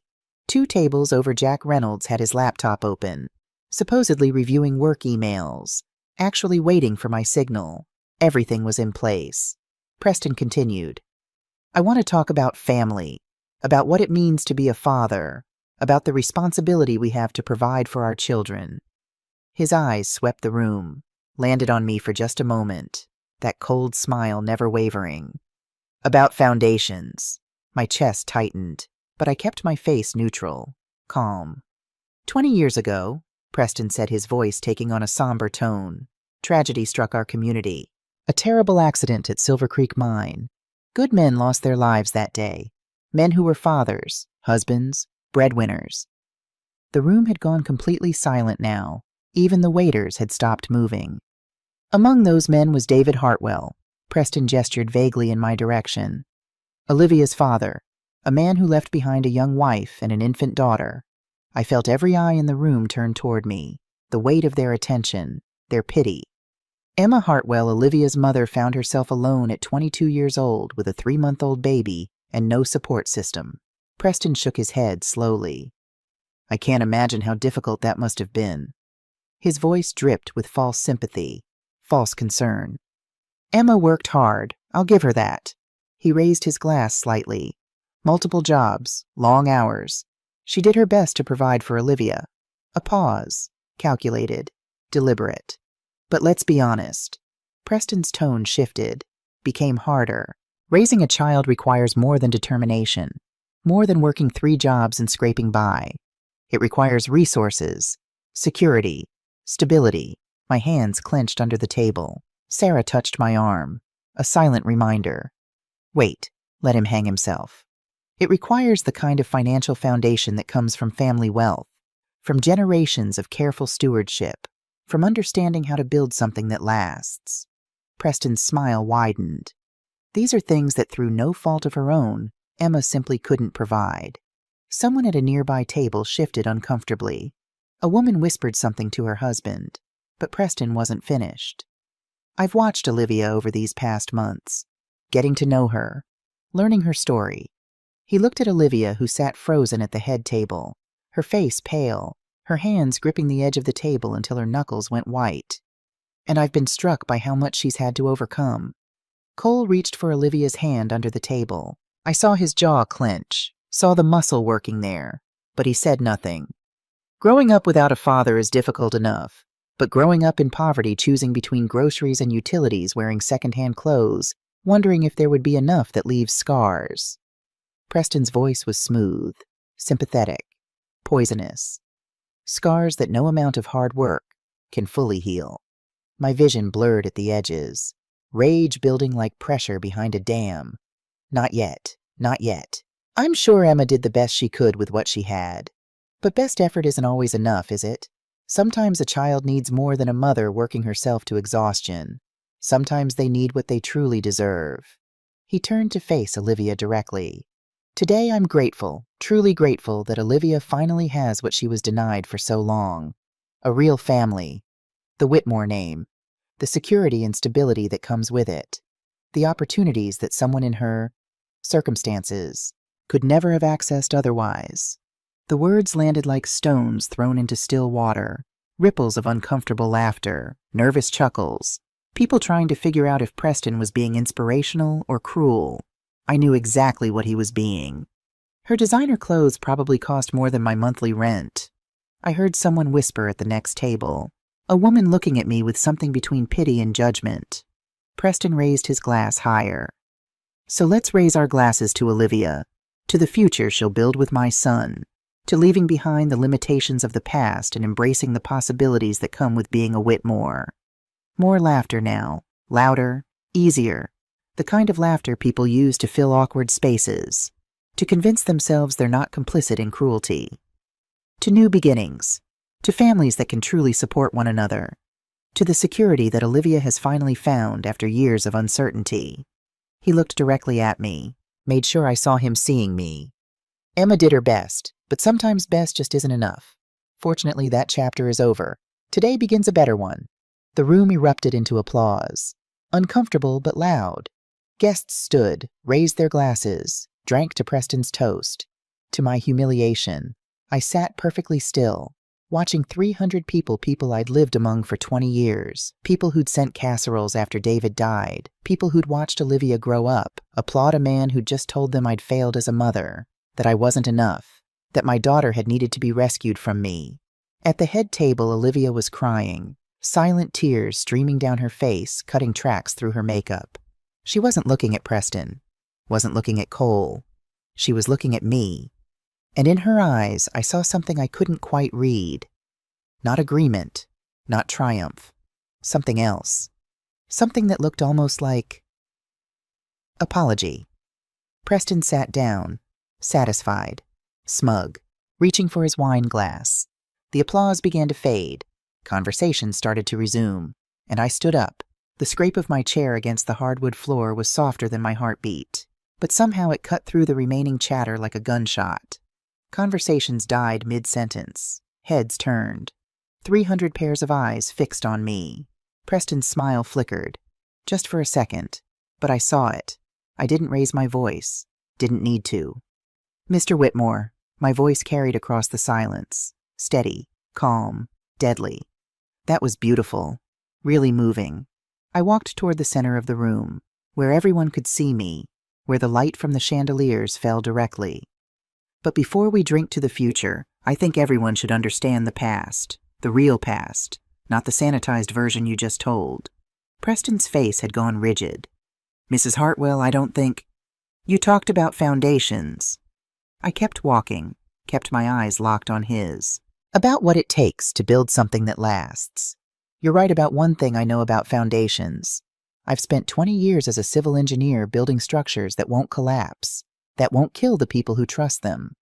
2 tables over, Jack Reynolds had his laptop open, supposedly reviewing work emails, actually waiting for my signal. Everything was in place. Preston continued. "I want to talk about family, about what it means to be a father, about the responsibility we have to provide for our children." His eyes swept the room, landed on me for just a moment, that cold smile never wavering. "About foundations." My chest tightened, but I kept my face neutral, calm. 20 years ago, Preston said, his voice taking on a somber tone, tragedy struck our community. A terrible accident at Silver Creek Mine. Good men lost their lives that day. Men who were fathers, husbands, breadwinners. The room had gone completely silent now. Even the waiters had stopped moving. Among those men was David Hartwell. Preston gestured vaguely in my direction. Olivia's father, a man who left behind a young wife and an infant daughter. I felt every eye in the room turn toward me, the weight of their attention, their pity. Emma Hartwell, Olivia's mother, found herself alone at 22 years old with a 3-month-old baby and no support system. Preston shook his head slowly. "I can't imagine how difficult that must have been." His voice dripped with false sympathy. false concern. Emma worked hard, I'll give her that. He raised his glass slightly. Multiple jobs, long hours. She did her best to provide for Olivia. A pause, calculated, deliberate. But let's be honest. Preston's tone shifted, became harder. Raising a child requires more than determination, more than working 3 jobs and scraping by. It requires resources, security, stability. My hands clenched under the table. Sarah touched my arm, a silent reminder. Wait, let him hang himself. It requires the kind of financial foundation that comes from family wealth, from generations of careful stewardship, from understanding how to build something that lasts. Preston's smile widened. These are things that through no fault of her own, Emma simply couldn't provide. Someone at a nearby table shifted uncomfortably. A woman whispered something to her husband, but Preston wasn't finished. I've watched Olivia over these past months, getting to know her, learning her story. He looked at Olivia, who sat frozen at the head table, her face pale, her hands gripping the edge of the table until her knuckles went white. And I've been struck by how much she's had to overcome. Cole reached for Olivia's hand under the table. I saw his jaw clench, saw the muscle working there, but he said nothing. Growing up without a father is difficult enough, but growing up in poverty, choosing between groceries and utilities, wearing secondhand clothes, wondering if there would be enough that leaves scars. Preston's voice was smooth, sympathetic, poisonous. Scars that no amount of hard work can fully heal. My vision blurred at the edges, rage building like pressure behind a dam. Not yet, not yet. I'm sure Emma did the best she could with what she had. But best effort isn't always enough, is it? Sometimes a child needs more than a mother working herself to exhaustion. Sometimes they need what they truly deserve. He turned to face Olivia directly. Today I'm grateful, truly grateful, that Olivia finally has what she was denied for so long. A real family. The Whitmore name. The security and stability that comes with it. The opportunities that someone in her circumstances could never have accessed otherwise. The words landed like stones thrown into still water. Ripples of uncomfortable laughter, nervous chuckles. People trying to figure out if Preston was being inspirational or cruel. I knew exactly what he was being. Her designer clothes probably cost more than my monthly rent. I heard someone whisper at the next table, a woman looking at me with something between pity and judgment. Preston raised his glass higher. So let's raise our glasses to Olivia, to the future she'll build with my son, to leaving behind the limitations of the past and embracing the possibilities that come with being a Whitmore. More laughter now, louder, easier. The kind of laughter people use to fill awkward spaces, to convince themselves they're not complicit in cruelty. To new beginnings, to families that can truly support one another, to the security that Olivia has finally found after years of uncertainty. He looked directly at me, made sure I saw him seeing me. Emma did her best, but sometimes best just isn't enough. Fortunately, that chapter is over. Today begins a better one. The room erupted into applause, uncomfortable but loud. Guests stood, raised their glasses, drank to Preston's toast. To my humiliation, I sat perfectly still, watching 300 people I'd lived among for 20 years, people who'd sent casseroles after David died, people who'd watched Olivia grow up, applaud a man who'd just told them I'd failed as a mother, that I wasn't enough, that my daughter had needed to be rescued from me. At the head table, Olivia was crying, silent tears streaming down her face, cutting tracks through her makeup. She wasn't looking at Preston, wasn't looking at Cole. She was looking at me. And in her eyes, I saw something I couldn't quite read. Not agreement, not triumph. Something else. Something that looked almost like apology. Preston sat down, satisfied, smug, reaching for his wine glass. The applause began to fade. Conversation started to resume, and I stood up. The scrape of my chair against the hardwood floor was softer than my heartbeat, but somehow it cut through the remaining chatter like a gunshot. Conversations died mid-sentence. Heads turned. 300 pairs of eyes fixed on me. Preston's smile flickered, just for a second, but I saw it. I didn't raise my voice. Didn't need to. Mr. Whitmore, my voice carried across the silence. Steady, calm, deadly. That was beautiful. Really moving. I walked toward the center of the room, where everyone could see me, where the light from the chandeliers fell directly. But before we drink to the future, I think everyone should understand the past, the real past, not the sanitized version you just told. Preston's face had gone rigid. Mrs. Hartwell, I don't think... You talked about foundations. I kept walking, kept my eyes locked on his. About what it takes to build something that lasts. You're right about one thing I know about foundations. I've spent 20 years as a civil engineer building structures that won't collapse, that won't kill the people who trust them.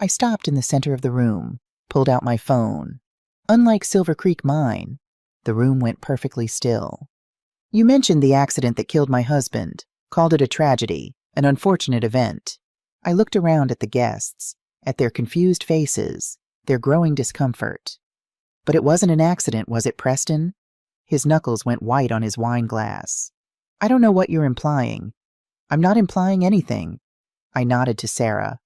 I stopped in the center of the room, pulled out my phone. Unlike Silver Creek Mine, the room went perfectly still. You mentioned the accident that killed my husband, called it a tragedy, an unfortunate event. I looked around at the guests, at their confused faces, their growing discomfort. But it wasn't an accident, was it, Preston? His knuckles went white on his wine glass. I don't know what you're implying. I'm not implying anything. I nodded to Sarah.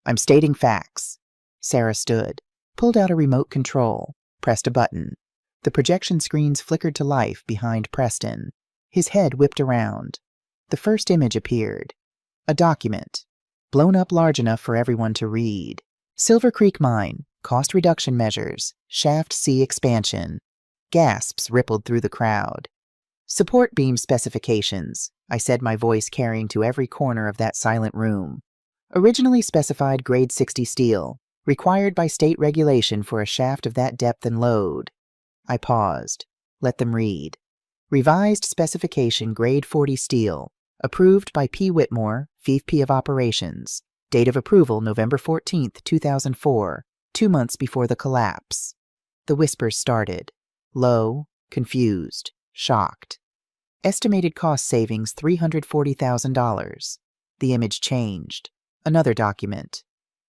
I'm stating facts. Sarah stood, pulled out a remote control, pressed a button. The projection screens flickered to life behind Preston. His head whipped around. The first image appeared. A document, blown up large enough for everyone to read. Silver Creek Mine, cost reduction measures, shaft C expansion. Gasps rippled through the crowd. Support beam specifications, I said, my voice carrying to every corner of that silent room. Originally specified grade 60 steel, required by state regulation for a shaft of that depth and load. I paused. Let them read. Revised specification grade 40 steel, approved by P. Whitmore, VP of Operations. Date of approval November 14, 2004, 2 months before the collapse. The whispers started. Low, confused, shocked. Estimated cost savings $340,000. The image changed. Another document.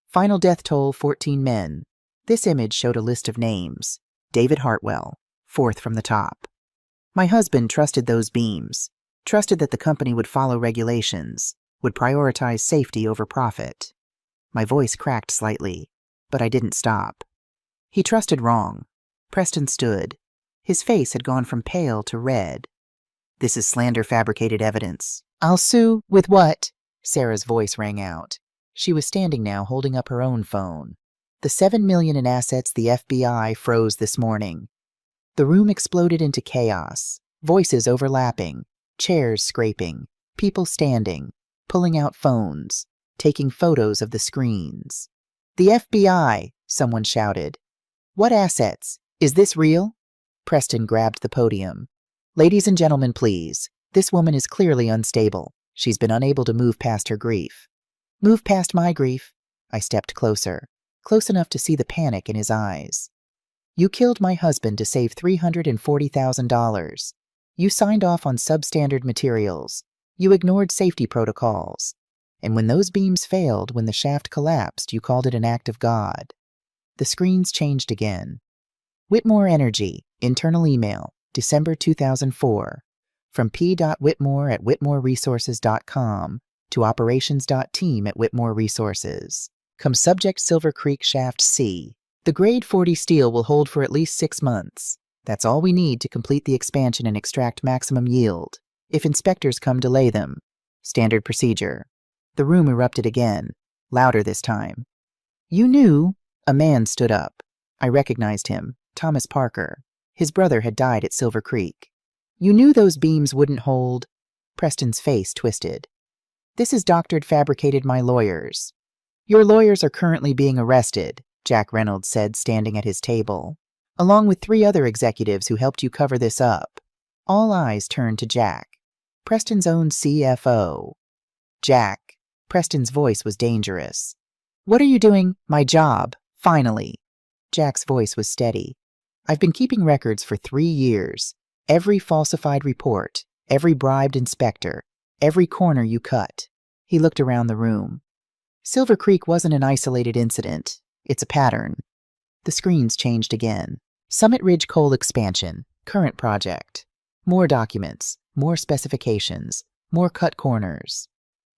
Final death toll 14 men. This image showed a list of names. David Hartwell, fourth from the top. My husband trusted those beams, trusted that the company would follow regulations, would prioritize safety over profit. My voice cracked slightly, but I didn't stop. He trusted wrong. Preston stood. His face had gone from pale to red. This is slander, fabricated evidence. I'll sue. With what? Sarah's voice rang out. She was standing now, holding up her own phone. The $7 million in assets the FBI froze this morning. The room exploded into chaos. Voices overlapping, chairs scraping, people standing, pulling out phones, taking photos of the screens. The FBI, someone shouted. What assets? Is this real? Preston grabbed the podium. Ladies and gentlemen, please. This woman is clearly unstable. She's been unable to move past her grief. Move past my grief. I stepped closer, close enough to see the panic in his eyes. You killed my husband to save $340,000. You signed off on substandard materials. You ignored safety protocols. And when those beams failed, when the shaft collapsed, you called it an act of God. The screens changed again. Whitmore Energy, internal email, December 2004. From p.whitmore@whitmoreresources.com to operations.team@whitmoreresources. Come subject Silver Creek Shaft C. The grade 40 steel will hold for at least 6 months. That's all we need to complete the expansion and extract maximum yield. If inspectors come, delay them. Standard procedure. The room erupted again, louder this time. You knew? A man stood up. I recognized him, Thomas Parker. His brother had died at Silver Creek. You knew those beams wouldn't hold? Preston's face twisted. This is doctored, fabricated, my lawyers. Your lawyers are currently being arrested, Jack Reynolds said, standing at his table, along with 3 other executives who helped you cover this up. All eyes turned to Jack, Preston's own CFO. Jack. Preston's voice was dangerous. What are you doing? My job. Finally. Jack's voice was steady. I've been keeping records for 3 years. Every falsified report, every bribed inspector, every corner you cut. He looked around the room. Silver Creek wasn't an isolated incident. It's a pattern. The screens changed again. Summit Ridge Coal Expansion, current project. More documents, more specifications, more cut corners.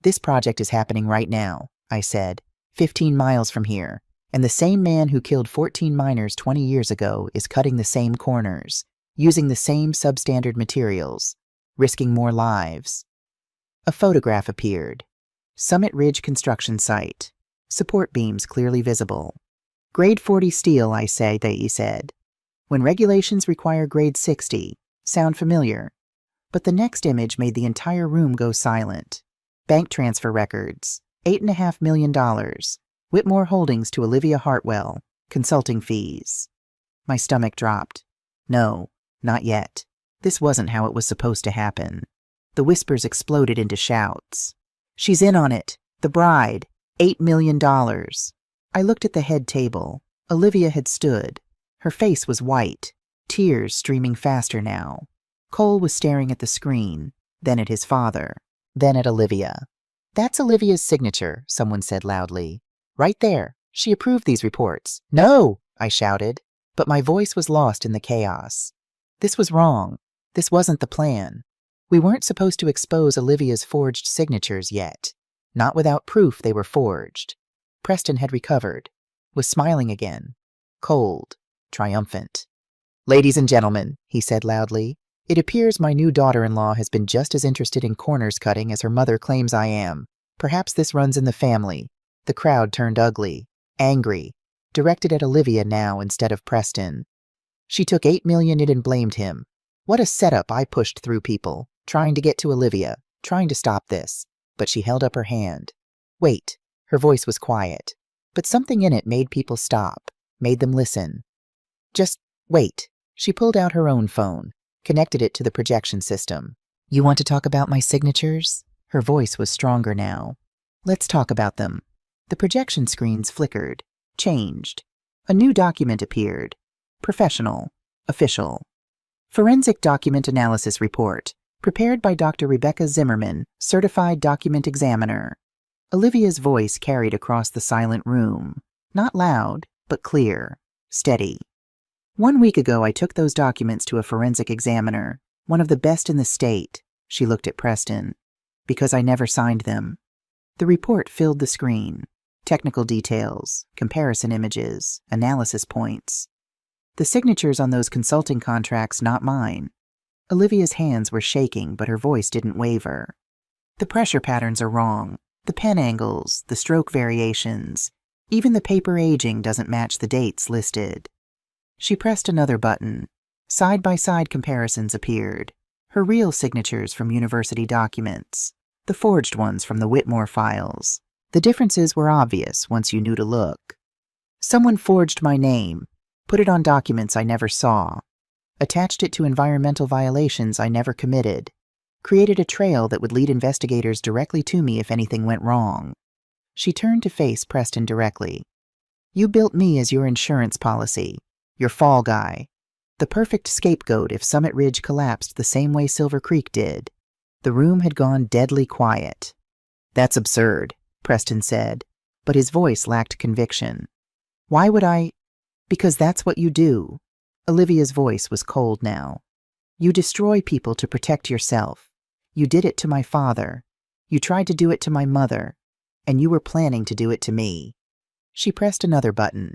This project is happening right now, I said, 15 miles from here, and the same man who killed 14 miners 20 years ago is cutting the same corners, using the same substandard materials, risking more lives. A photograph appeared. Summit Ridge construction site. Support beams clearly visible. Grade 40 steel, I say, they said. When regulations require grade 60, sound familiar? But the next image made the entire room go silent. Bank transfer records. $8.5 million. Whitmore Holdings to Olivia Hartwell. Consulting fees. My stomach dropped. No, not yet. This wasn't how it was supposed to happen. The whispers exploded into shouts. She's in on it. The bride. $8 million. I looked at the head table. Olivia had stood. Her face was white, tears streaming faster now. Cole was staring at the screen, then at his father, then at Olivia. That's Olivia's signature, someone said loudly. Right there. She approved these reports. No, I shouted, but my voice was lost in the chaos. This was wrong. This wasn't the plan. We weren't supposed to expose Olivia's forged signatures yet. Not without proof they were forged. Preston had recovered, was smiling again, cold, triumphant. Ladies and gentlemen, he said loudly, it appears my new daughter-in-law has been just as interested in corners cutting as her mother claims I am. Perhaps this runs in the family. The crowd turned ugly, angry, directed at Olivia now instead of Preston. She took $8 million in and blamed him. What a setup I pushed through people, trying to get to Olivia, trying to stop this. But she held up her hand. Wait, her voice was quiet, but something in it made people stop, made them listen. Just wait. She pulled out her own phone, connected it to the projection system. You want to talk about my signatures? Her voice was stronger now. Let's talk about them. The projection screens flickered, changed. A new document appeared. Professional. Official. Forensic Document Analysis Report. Prepared by Dr. Rebecca Zimmerman, Certified Document Examiner. Olivia's voice carried across the silent room. Not loud, but clear. Steady. 1 week ago, I took those documents to a forensic examiner, one of the best in the state. She looked at Preston. Because I never signed them. The report filled the screen. Technical details, comparison images, analysis points. The signatures on those consulting contracts, not mine. Olivia's hands were shaking, but her voice didn't waver. The pressure patterns are wrong. The pen angles, the stroke variations. Even the paper aging doesn't match the dates listed. She pressed another button. Side-by-side comparisons appeared. Her real signatures from university documents. The forged ones from the Whitmore files. The differences were obvious once you knew to look. Someone forged my name, put it on documents I never saw, attached it to environmental violations I never committed, created a trail that would lead investigators directly to me if anything went wrong. She turned to face Preston directly. You built me as your insurance policy, your fall guy, the perfect scapegoat if Summit Ridge collapsed the same way Silver Creek did. The room had gone deadly quiet. That's absurd, Preston said, but his voice lacked conviction. Why would I? Because that's what you do. Olivia's voice was cold now. You destroy people to protect yourself. You did it to my father. You tried to do it to my mother. And you were planning to do it to me. She pressed another button.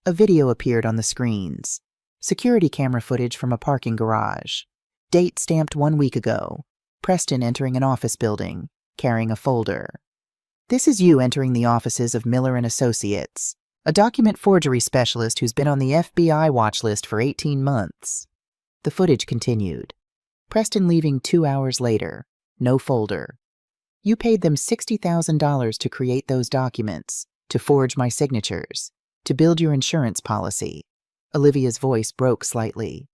A video appeared on the screens. Security camera footage from a parking garage. Date stamped 1 week ago. Preston entering an office building, carrying a folder. This is you entering the offices of Miller and Associates, a document forgery specialist who's been on the FBI watch list for 18 months. The footage continued. Preston leaving 2 hours later. No folder. You paid them $60,000 to create those documents, to forge my signatures, to build your insurance policy. Olivia's voice broke slightly.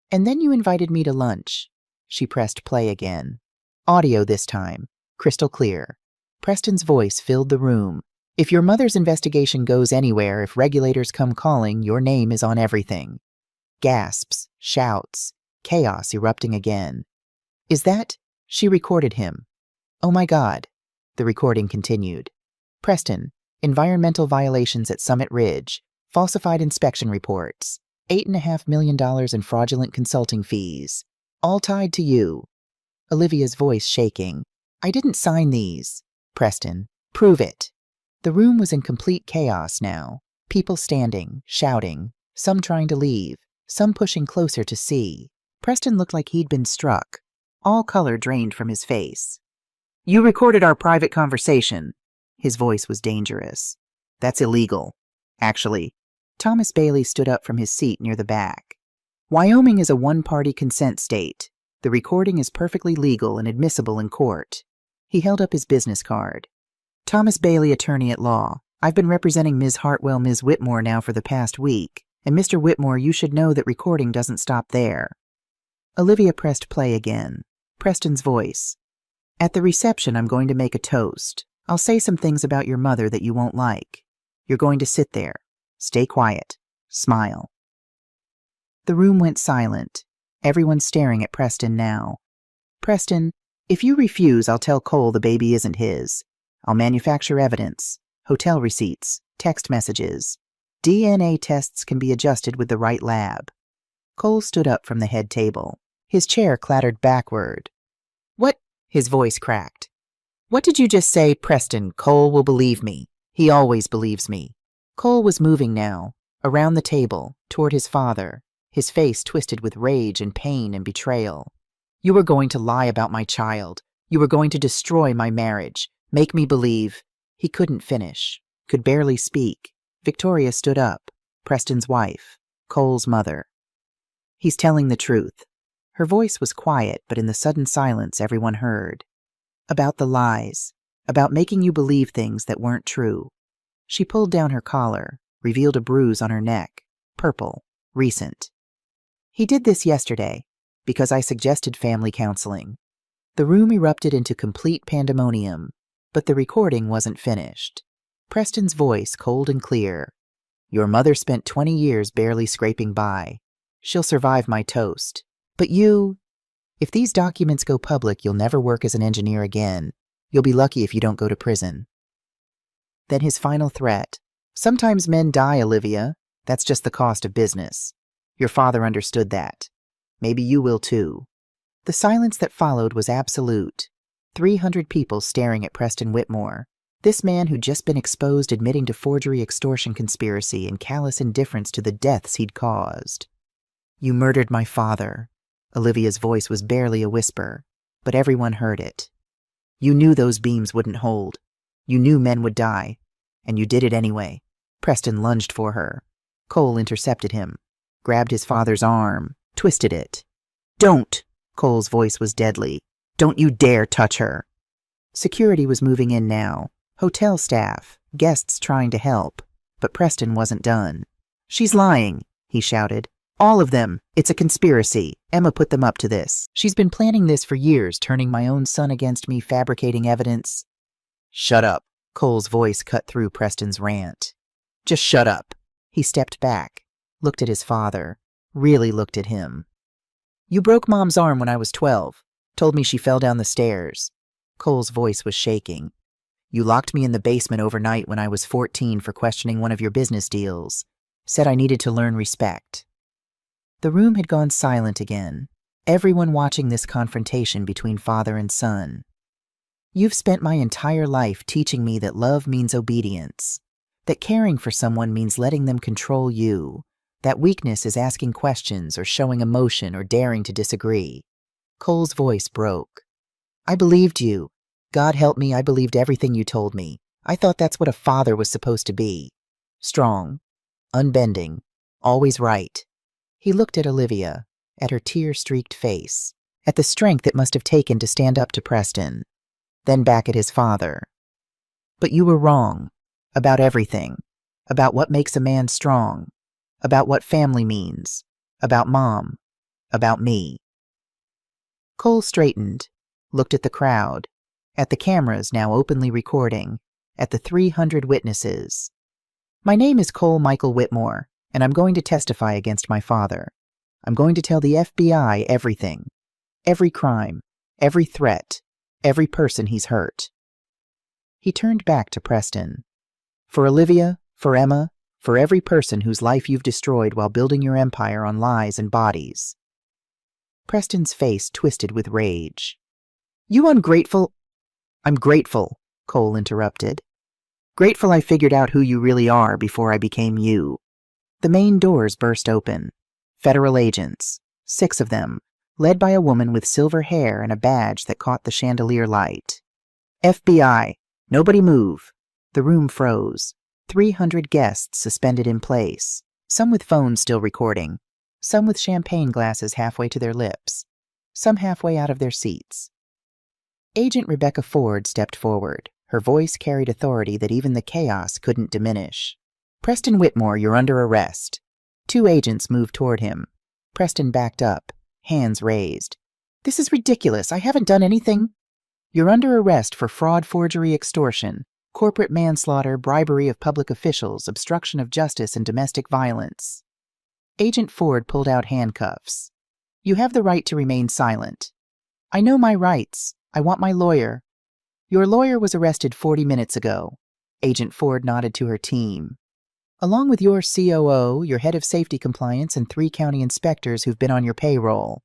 And then you invited me to lunch. She pressed play again. Audio this time, crystal clear. Preston's voice filled the room. If your mother's investigation goes anywhere, if regulators come calling, your name is on everything. Gasps, shouts, chaos erupting again. Is that? She recorded him. Oh my God. The recording continued. Preston, environmental violations at Summit Ridge, falsified inspection reports, $8.5 million in fraudulent consulting fees. All tied to you. Olivia's voice shaking. I didn't sign these. Preston, prove it. The room was in complete chaos now. People standing, shouting, some trying to leave, some pushing closer to see. Preston looked like he'd been struck. All color drained from his face. "You recorded our private conversation." His voice was dangerous. "That's illegal. Actually." Thomas Bailey stood up from his seat near the back. "Wyoming is a one-party consent state. The recording is perfectly legal and admissible in court." He held up his business card. "Thomas Bailey, attorney at law. I've been representing Ms. Hartwell, Ms. Whitmore now for the past week. And Mr. Whitmore, you should know that recording doesn't stop there." Olivia pressed play again. Preston's voice. "At the reception, I'm going to make a toast. I'll say some things about your mother that you won't like. You're going to sit there. Stay quiet. Smile." The room went silent. Everyone staring at Preston now. "Preston, if you refuse, I'll tell Cole the baby isn't his. I'll manufacture evidence, hotel receipts, text messages. DNA tests can be adjusted with the right lab." Cole stood up from the head table. His chair clattered backward. "What?" His voice cracked. "What did you just say, Preston? Cole will believe me. He always believes me." Cole was moving now, around the table, toward his father, his face twisted with rage and pain and betrayal. "You were going to lie about my child. You were going to destroy my marriage. Make me believe." He couldn't finish, could barely speak. Victoria stood up, Preston's wife, Cole's mother. "He's telling the truth." Her voice was quiet, but in the sudden silence everyone heard. "About the lies, about making you believe things that weren't true." She pulled down her collar, revealed a bruise on her neck, purple, recent. "He did this yesterday, because I suggested family counseling." The room erupted into complete pandemonium, but the recording wasn't finished. Preston's voice, cold and clear. "Your mother spent 20 years barely scraping by. She'll survive my toast. But you... If these documents go public, you'll never work as an engineer again. You'll be lucky if you don't go to prison." Then his final threat. "Sometimes men die, Olivia. That's just the cost of business. Your father understood that. Maybe you will too." The silence that followed was absolute. 300 people staring at Preston Whitmore. This man who'd just been exposed admitting to forgery, extortion conspiracy, and callous indifference to the deaths he'd caused. "You murdered my father." Olivia's voice was barely a whisper, but everyone heard it. "You knew those beams wouldn't hold. You knew men would die, and you did it anyway." Preston lunged for her. Cole intercepted him, grabbed his father's arm, twisted it. "Don't!" Cole's voice was deadly. "Don't you dare touch her." Security was moving in now. Hotel staff, guests trying to help. But Preston wasn't done. "She's lying," he shouted. "All of them. It's a conspiracy. Emma put them up to this. She's been planning this for years, turning my own son against me, fabricating evidence." "Shut up." Cole's voice cut through Preston's rant. "Just shut up." He stepped back, looked at his father, really looked at him. "You broke Mom's arm when I was 12. Told me she fell down the stairs." Cole's voice was shaking. "You locked me in the basement overnight when I was 14 for questioning one of your business deals. Said I needed to learn respect." The room had gone silent again, everyone watching this confrontation between father and son. "You've spent my entire life teaching me that love means obedience, that caring for someone means letting them control you, that weakness is asking questions or showing emotion or daring to disagree." Cole's voice broke. "I believed you. God help me, I believed everything you told me. I thought that's what a father was supposed to be. Strong, unbending, always right." He looked at Olivia, at her tear-streaked face, at the strength it must have taken to stand up to Preston, then back at his father. "But you were wrong. About everything. About what makes a man strong. About what family means. About Mom. About me." Cole straightened, looked at the crowd, at the cameras now openly recording, at the 300 witnesses. "My name is Cole Michael Whitmore, and I'm going to testify against my father. I'm going to tell the FBI everything. Every crime, every threat, every person he's hurt." He turned back to Preston. "For Olivia, for Emma, for every person whose life you've destroyed while building your empire on lies and bodies." Preston's face twisted with rage. "You ungrateful—" "I'm grateful," Cole interrupted. "Grateful I figured out who you really are before I became you." The main doors burst open. Federal agents, 6 of them, led by a woman with silver hair and a badge that caught the chandelier light. FBI, nobody move. The room froze. 300 guests suspended in place, some with phones still recording, some with champagne glasses halfway to their lips, some halfway out of their seats. Agent Rebecca Ford stepped forward. Her voice carried authority that even the chaos couldn't diminish. Preston Whitmore, you're under arrest. 2 agents moved toward him. Preston backed up, hands raised. This is ridiculous. I haven't done anything. You're under arrest for fraud, forgery, extortion, corporate manslaughter, bribery of public officials, obstruction of justice, and domestic violence. Agent Ford pulled out handcuffs. You have the right to remain silent. I know my rights. I want my lawyer. Your lawyer was arrested 40 minutes ago. Agent Ford nodded to her team. Along with your COO, your head of safety compliance, and 3 county inspectors who've been on your payroll.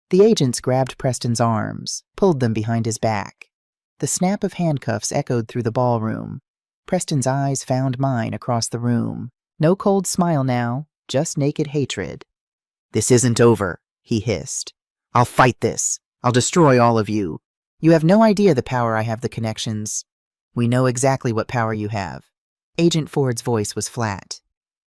The agents grabbed Preston's arms, pulled them behind his back. The snap of handcuffs echoed through the ballroom. Preston's eyes found mine across the room. No cold smile now, just naked hatred. This isn't over, he hissed. I'll fight this. I'll destroy all of you. You have no idea the power I have, the connections. We know exactly what power you have. Agent Ford's voice was flat.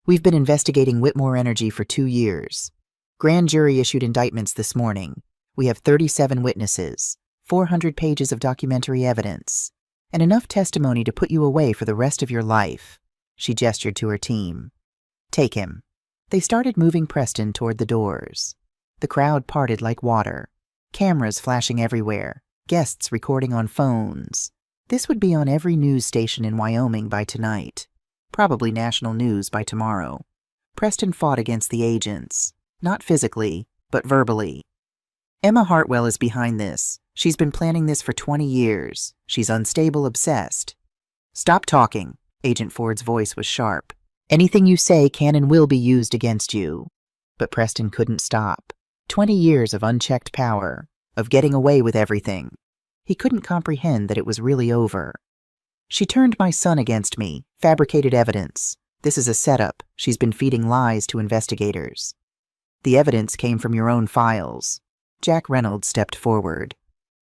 We've been investigating Whitmore Energy for 2 years. Grand jury issued indictments this morning. We have 37 witnesses, 400 pages of documentary evidence, and enough testimony to put you away for the rest of your life. She gestured to her team. Take him. They started moving Preston toward the doors. The crowd parted like water. Cameras flashing everywhere. Guests recording on phones. This would be on every news station in Wyoming by tonight. Probably national news by tomorrow. Preston fought against the agents. Not physically, but verbally. Emma Hartwell is behind this. She's been planning this for 20 years. She's unstable, obsessed. Stop talking. Agent Ford's voice was sharp. Anything you say can and will be used against you. But Preston couldn't stop. 20 years of unchecked power, of getting away with everything. He couldn't comprehend that it was really over. She turned my son against me, fabricated evidence. This is a setup. She's been feeding lies to investigators. The evidence came from your own files. Jack Reynolds stepped forward.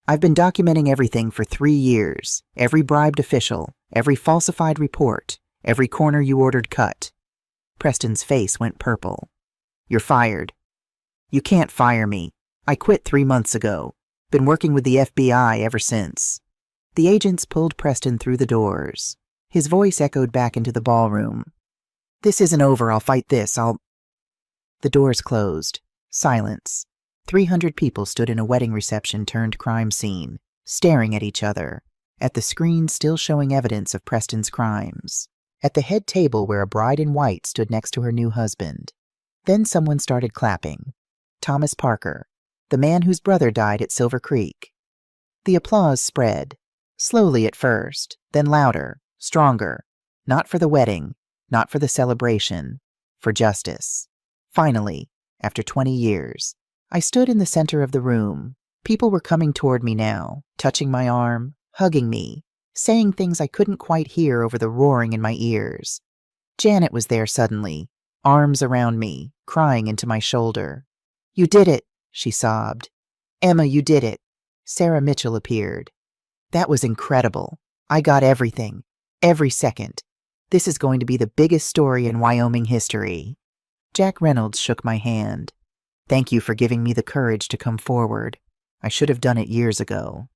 I've been documenting everything for 3 years. Every bribed official, every falsified report, every corner you ordered cut. Preston's face went purple. You're fired. You can't fire me. I quit 3 months ago. Been working with the FBI ever since. The agents pulled Preston through the doors. His voice echoed back into the ballroom. This isn't over. I'll fight this. The doors closed. Silence. 300 people stood in a wedding reception turned crime scene, staring at each other, at the screen still showing evidence of Preston's crimes, at the head table where a bride in white stood next to her new husband. Then someone started clapping. Thomas Parker, the man whose brother died at Silver Creek. The applause spread, slowly at first, then louder, stronger, not for the wedding, not for the celebration, for justice. Finally, after 20 years, I stood in the center of the room. People were coming toward me now, touching my arm, hugging me, saying things I couldn't quite hear over the roaring in my ears. Janet was there suddenly, arms around me, crying into my shoulder. You did it, she sobbed. Emma, you did it. Sarah Mitchell appeared. That was incredible. I got everything, every second. This is going to be the biggest story in Wyoming history. Jack Reynolds shook my hand. Thank you for giving me the courage to come forward. I should have done it years ago.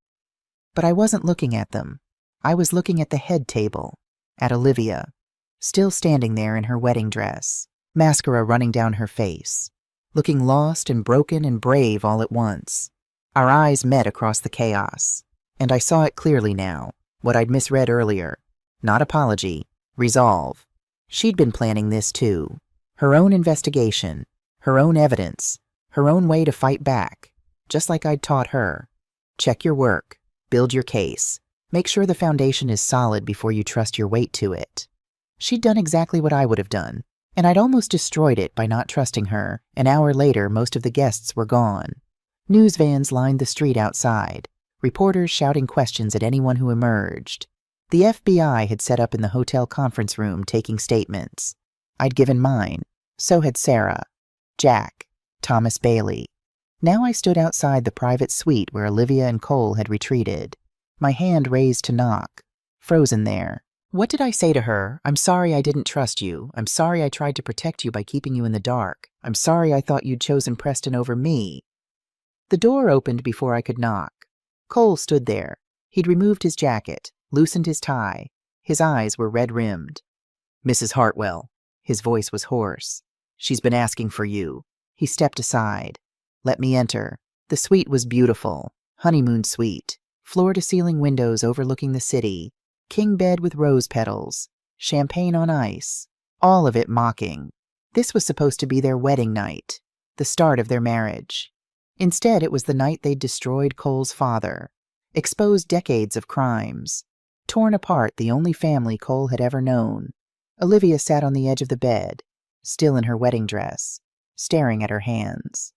But I wasn't looking at them. I was looking at the head table, at Olivia, still standing there in her wedding dress, mascara running down her face, looking lost and broken and brave all at once. Our eyes met across the chaos, and I saw it clearly now, what I'd misread earlier. Not apology, resolve. She'd been planning this too. Her own investigation, her own evidence, her own way to fight back, just like I'd taught her. Check your work, build your case, make sure the foundation is solid before you trust your weight to it. She'd done exactly what I would have done, and I'd almost destroyed it by not trusting her. An hour later, most of the guests were gone. News vans lined the street outside, reporters shouting questions at anyone who emerged. The FBI had set up in the hotel conference room taking statements. I'd given mine. So had Sarah, Jack, Thomas Bailey. Now I stood outside the private suite where Olivia and Cole had retreated, my hand raised to knock, frozen there. What did I say to her? I'm sorry I didn't trust you. I'm sorry I tried to protect you by keeping you in the dark. I'm sorry I thought you'd chosen Preston over me. The door opened before I could knock. Cole stood there. He'd removed his jacket, loosened his tie. His eyes were red-rimmed. "Mrs. Hartwell." His voice was hoarse. "She's been asking for you." He stepped aside. "Let me enter." The suite was beautiful. Honeymoon suite. Floor-to-ceiling windows overlooking the city. King bed with rose petals. Champagne on ice. All of it mocking. This was supposed to be their wedding night. The start of their marriage. Instead, it was the night they'd destroyed Cole's father. Exposed decades of crimes. Torn apart the only family Cole had ever known. Olivia sat on the edge of the bed, still in her wedding dress, staring at her hands.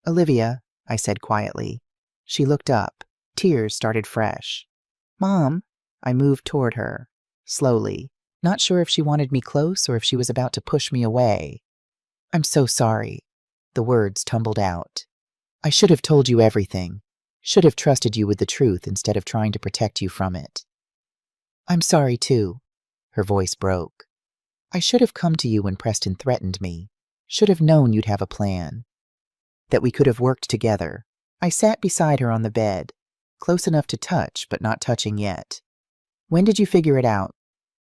"Olivia," I said quietly. She looked up. Tears started fresh. "Mom." I moved toward her, slowly, not sure if she wanted me close or if she was about to push me away. "I'm so sorry." The words tumbled out. "I should have told you everything. Should have trusted you with the truth instead of trying to protect you from it." "I'm sorry, too." Her voice broke. "I should have come to you when Preston threatened me. Should have known you'd have a plan. That we could have worked together." I sat beside her on the bed, close enough to touch, but not touching yet. "When did you figure it out?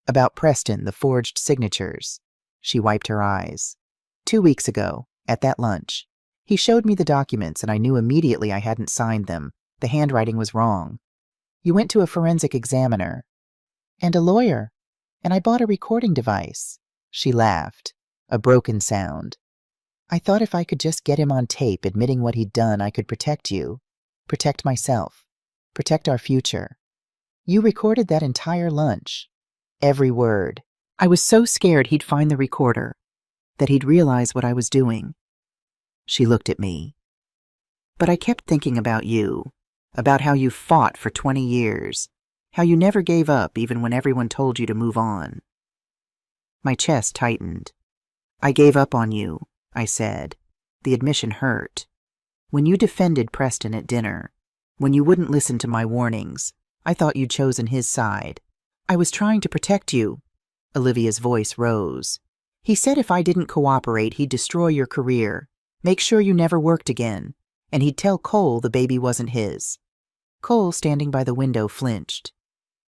About Preston, the forged signatures?" She wiped her eyes. 2 weeks ago, at that lunch. He showed me the documents, and I knew immediately I hadn't signed them. The handwriting was wrong. You went to a forensic examiner. And a lawyer. And I bought a recording device." She laughed. A broken sound. "I thought if I could just get him on tape admitting what he'd done, I could protect you. Protect myself. Protect our future. You recorded that entire lunch. Every word. I was so scared he'd find the recorder, that he'd realize what I was doing." She looked at me. "But I kept thinking about you, about how you fought for 20 years, how you never gave up even when everyone told you to move on." My chest tightened. "I gave up on you," I said. The admission hurt. "When you defended Preston at dinner, when you wouldn't listen to my warnings, I thought you'd chosen his side. I was trying to protect you." Olivia's voice rose. "He said if I didn't cooperate, he'd destroy your career, make sure you never worked again, and he'd tell Cole the baby wasn't his." Cole, standing by the window, flinched.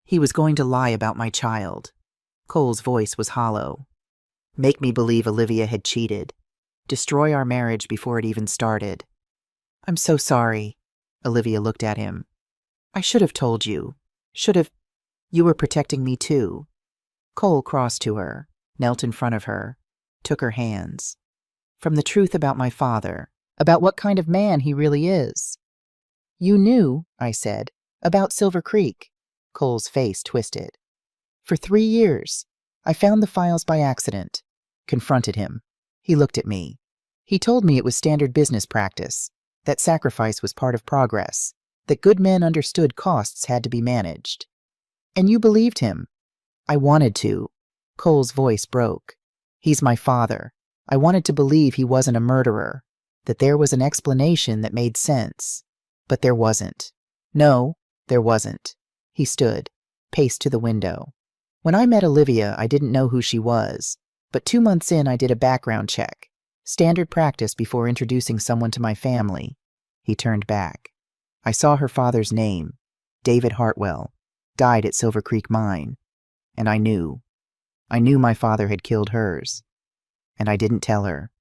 "He was going to lie about my child." Cole's voice was hollow. "Make me believe Olivia had cheated. Destroy our marriage before it even started." "I'm so sorry." Olivia looked at him. "I should have told you. Should have. You were protecting me too." Cole crossed to her, knelt in front of her, took her hands. "From the truth about my father, about what kind of man he really is." "You knew," I said, "about Silver Creek." Cole's face twisted. "For 3 years. I found the files by accident." Confronted him. He looked at me. "He told me it was standard business practice, that sacrifice was part of progress, that good men understood costs had to be managed." "And you believed him?" "I wanted to." Cole's voice broke. "He's my father. I wanted to believe he wasn't a murderer, that there was an explanation that made sense. But there wasn't. No, there wasn't." He stood, paced to the window. "When I met Olivia, I didn't know who she was, but 2 months in I did a background check. Standard practice before introducing someone to my family." He turned back. "I saw her father's name, David Hartwell, died at Silver Creek Mine. And I knew. I knew my father had killed hers. And I didn't tell her."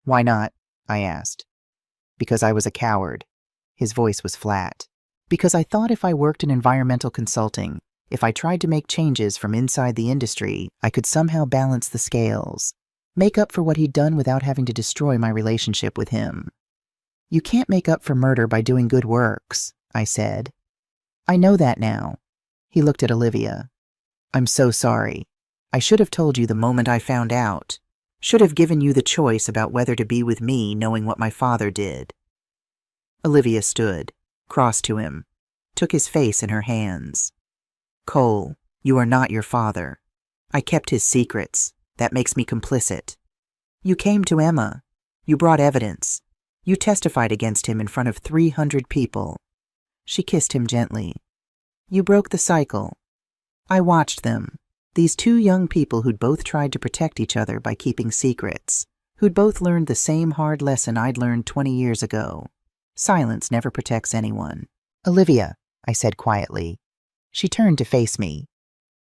"Why not?" I asked. "Because I was a coward." His voice was flat. "Because I thought if I worked in environmental consulting, if I tried to make changes from inside the industry, I could somehow balance the scales, make up for what he'd done without having to destroy my relationship with him." "You can't make up for murder by doing good works," I said. "I know that now." He looked at Olivia. "I'm so sorry. I should have told you the moment I found out. Should have given you the choice about whether to be with me knowing what my father did." Olivia stood, crossed to him, took his face in her hands. "Cole, you are not your father. I kept his secrets. That makes me complicit. You came to Emma. You brought evidence. You testified against him in front of 300 people. She kissed him gently. You broke the cycle. I watched them. These two young people who'd both tried to protect each other by keeping secrets, who'd both learned the same hard lesson I'd learned 20 years ago. Silence never protects anyone. Olivia, I said quietly. She turned to face me.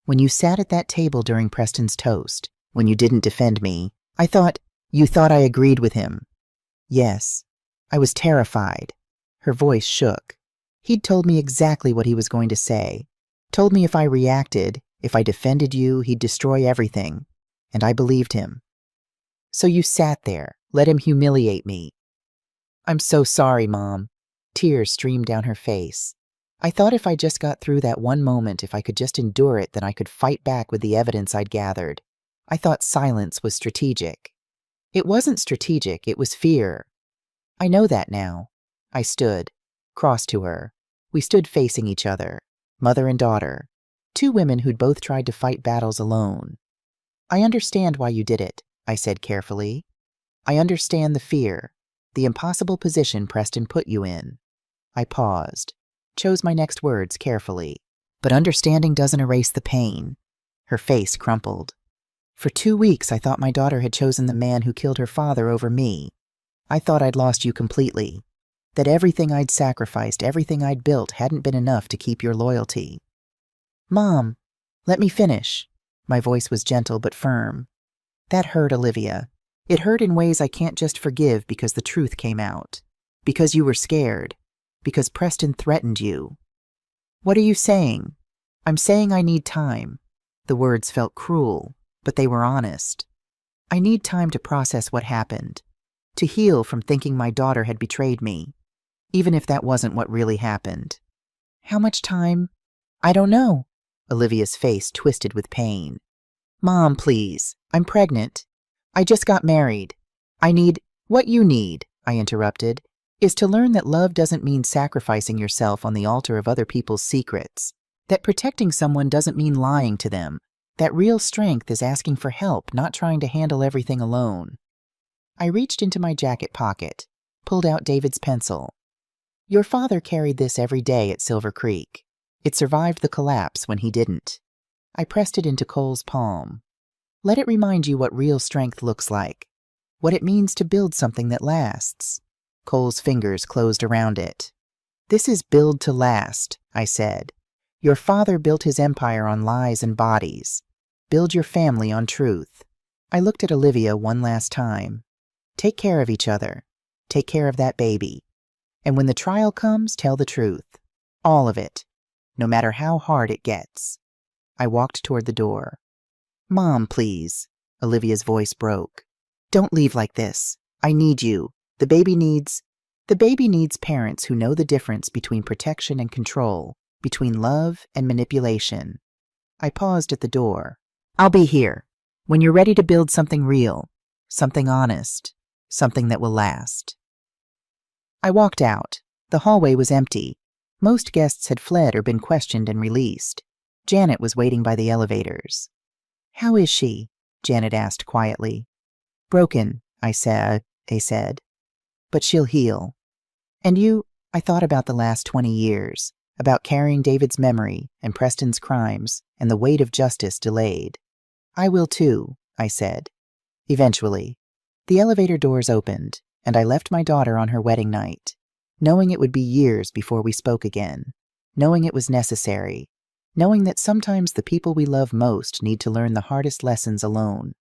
When you sat at that table during Preston's toast, when you didn't defend me, you thought I agreed with him. Yes. I was terrified. Her voice shook. He'd told me exactly what he was going to say. Told me if I reacted, if I defended you, he'd destroy everything. And I believed him. So you sat there, let him humiliate me. I'm so sorry, Mom. Tears streamed down her face. I thought if I just got through that one moment, if I could just endure it, then I could fight back with the evidence I'd gathered. I thought silence was strategic. It wasn't strategic, it was fear. I know that now. I stood, crossed to her. We stood facing each other, mother and daughter, two women who'd both tried to fight battles alone. I understand why you did it, I said carefully. I understand the fear, the impossible position Preston put you in. I paused, chose my next words carefully. But understanding doesn't erase the pain. Her face crumpled. For 2 weeks, I thought my daughter had chosen the man who killed her father over me. I thought I'd lost you completely, that everything I'd sacrificed, everything I'd built hadn't been enough to keep your loyalty. Mom, let me finish. My voice was gentle but firm. That hurt, Olivia. It hurt in ways I can't just forgive because the truth came out, because you were scared, because Preston threatened you. What are you saying? I'm saying I need time. The words felt cruel, but they were honest. I need time to process what happened, to heal from thinking my daughter had betrayed me, even if that wasn't what really happened. How much time? I don't know. Olivia's face twisted with pain. Mom, please. I'm pregnant. I just got married. What you need, I interrupted, is to learn that love doesn't mean sacrificing yourself on the altar of other people's secrets, that protecting someone doesn't mean lying to them, that real strength is asking for help, not trying to handle everything alone. I reached into my jacket pocket, pulled out David's pencil. Your father carried this every day at Silver Creek. It survived the collapse when he didn't. I pressed it into Cole's palm. Let it remind you what real strength looks like, what it means to build something that lasts. Cole's fingers closed around it. This is build to last, I said. Your father built his empire on lies and bodies. Build your family on truth. I looked at Olivia one last time. Take care of each other. Take care of that baby. And when the trial comes, tell the truth. All of it. No matter how hard it gets. I walked toward the door. Mom, please. Olivia's voice broke. Don't leave like this. I need you. The baby needs parents who know the difference between protection and control, between love and manipulation. I paused at the door. I'll be here. When you're ready to build something real, something honest, something that will last. I walked out. The hallway was empty. Most guests had fled or been questioned and released. Janet was waiting by the elevators. How is she? Janet asked quietly. Broken, they said. But she'll heal. And you, I thought about the last 20 years, about carrying David's memory and Preston's crimes and the weight of justice delayed. I will too, I said. Eventually. The elevator doors opened, and I left my daughter on her wedding night, knowing it would be years before we spoke again, knowing it was necessary, knowing that sometimes the people we love most need to learn the hardest lessons alone.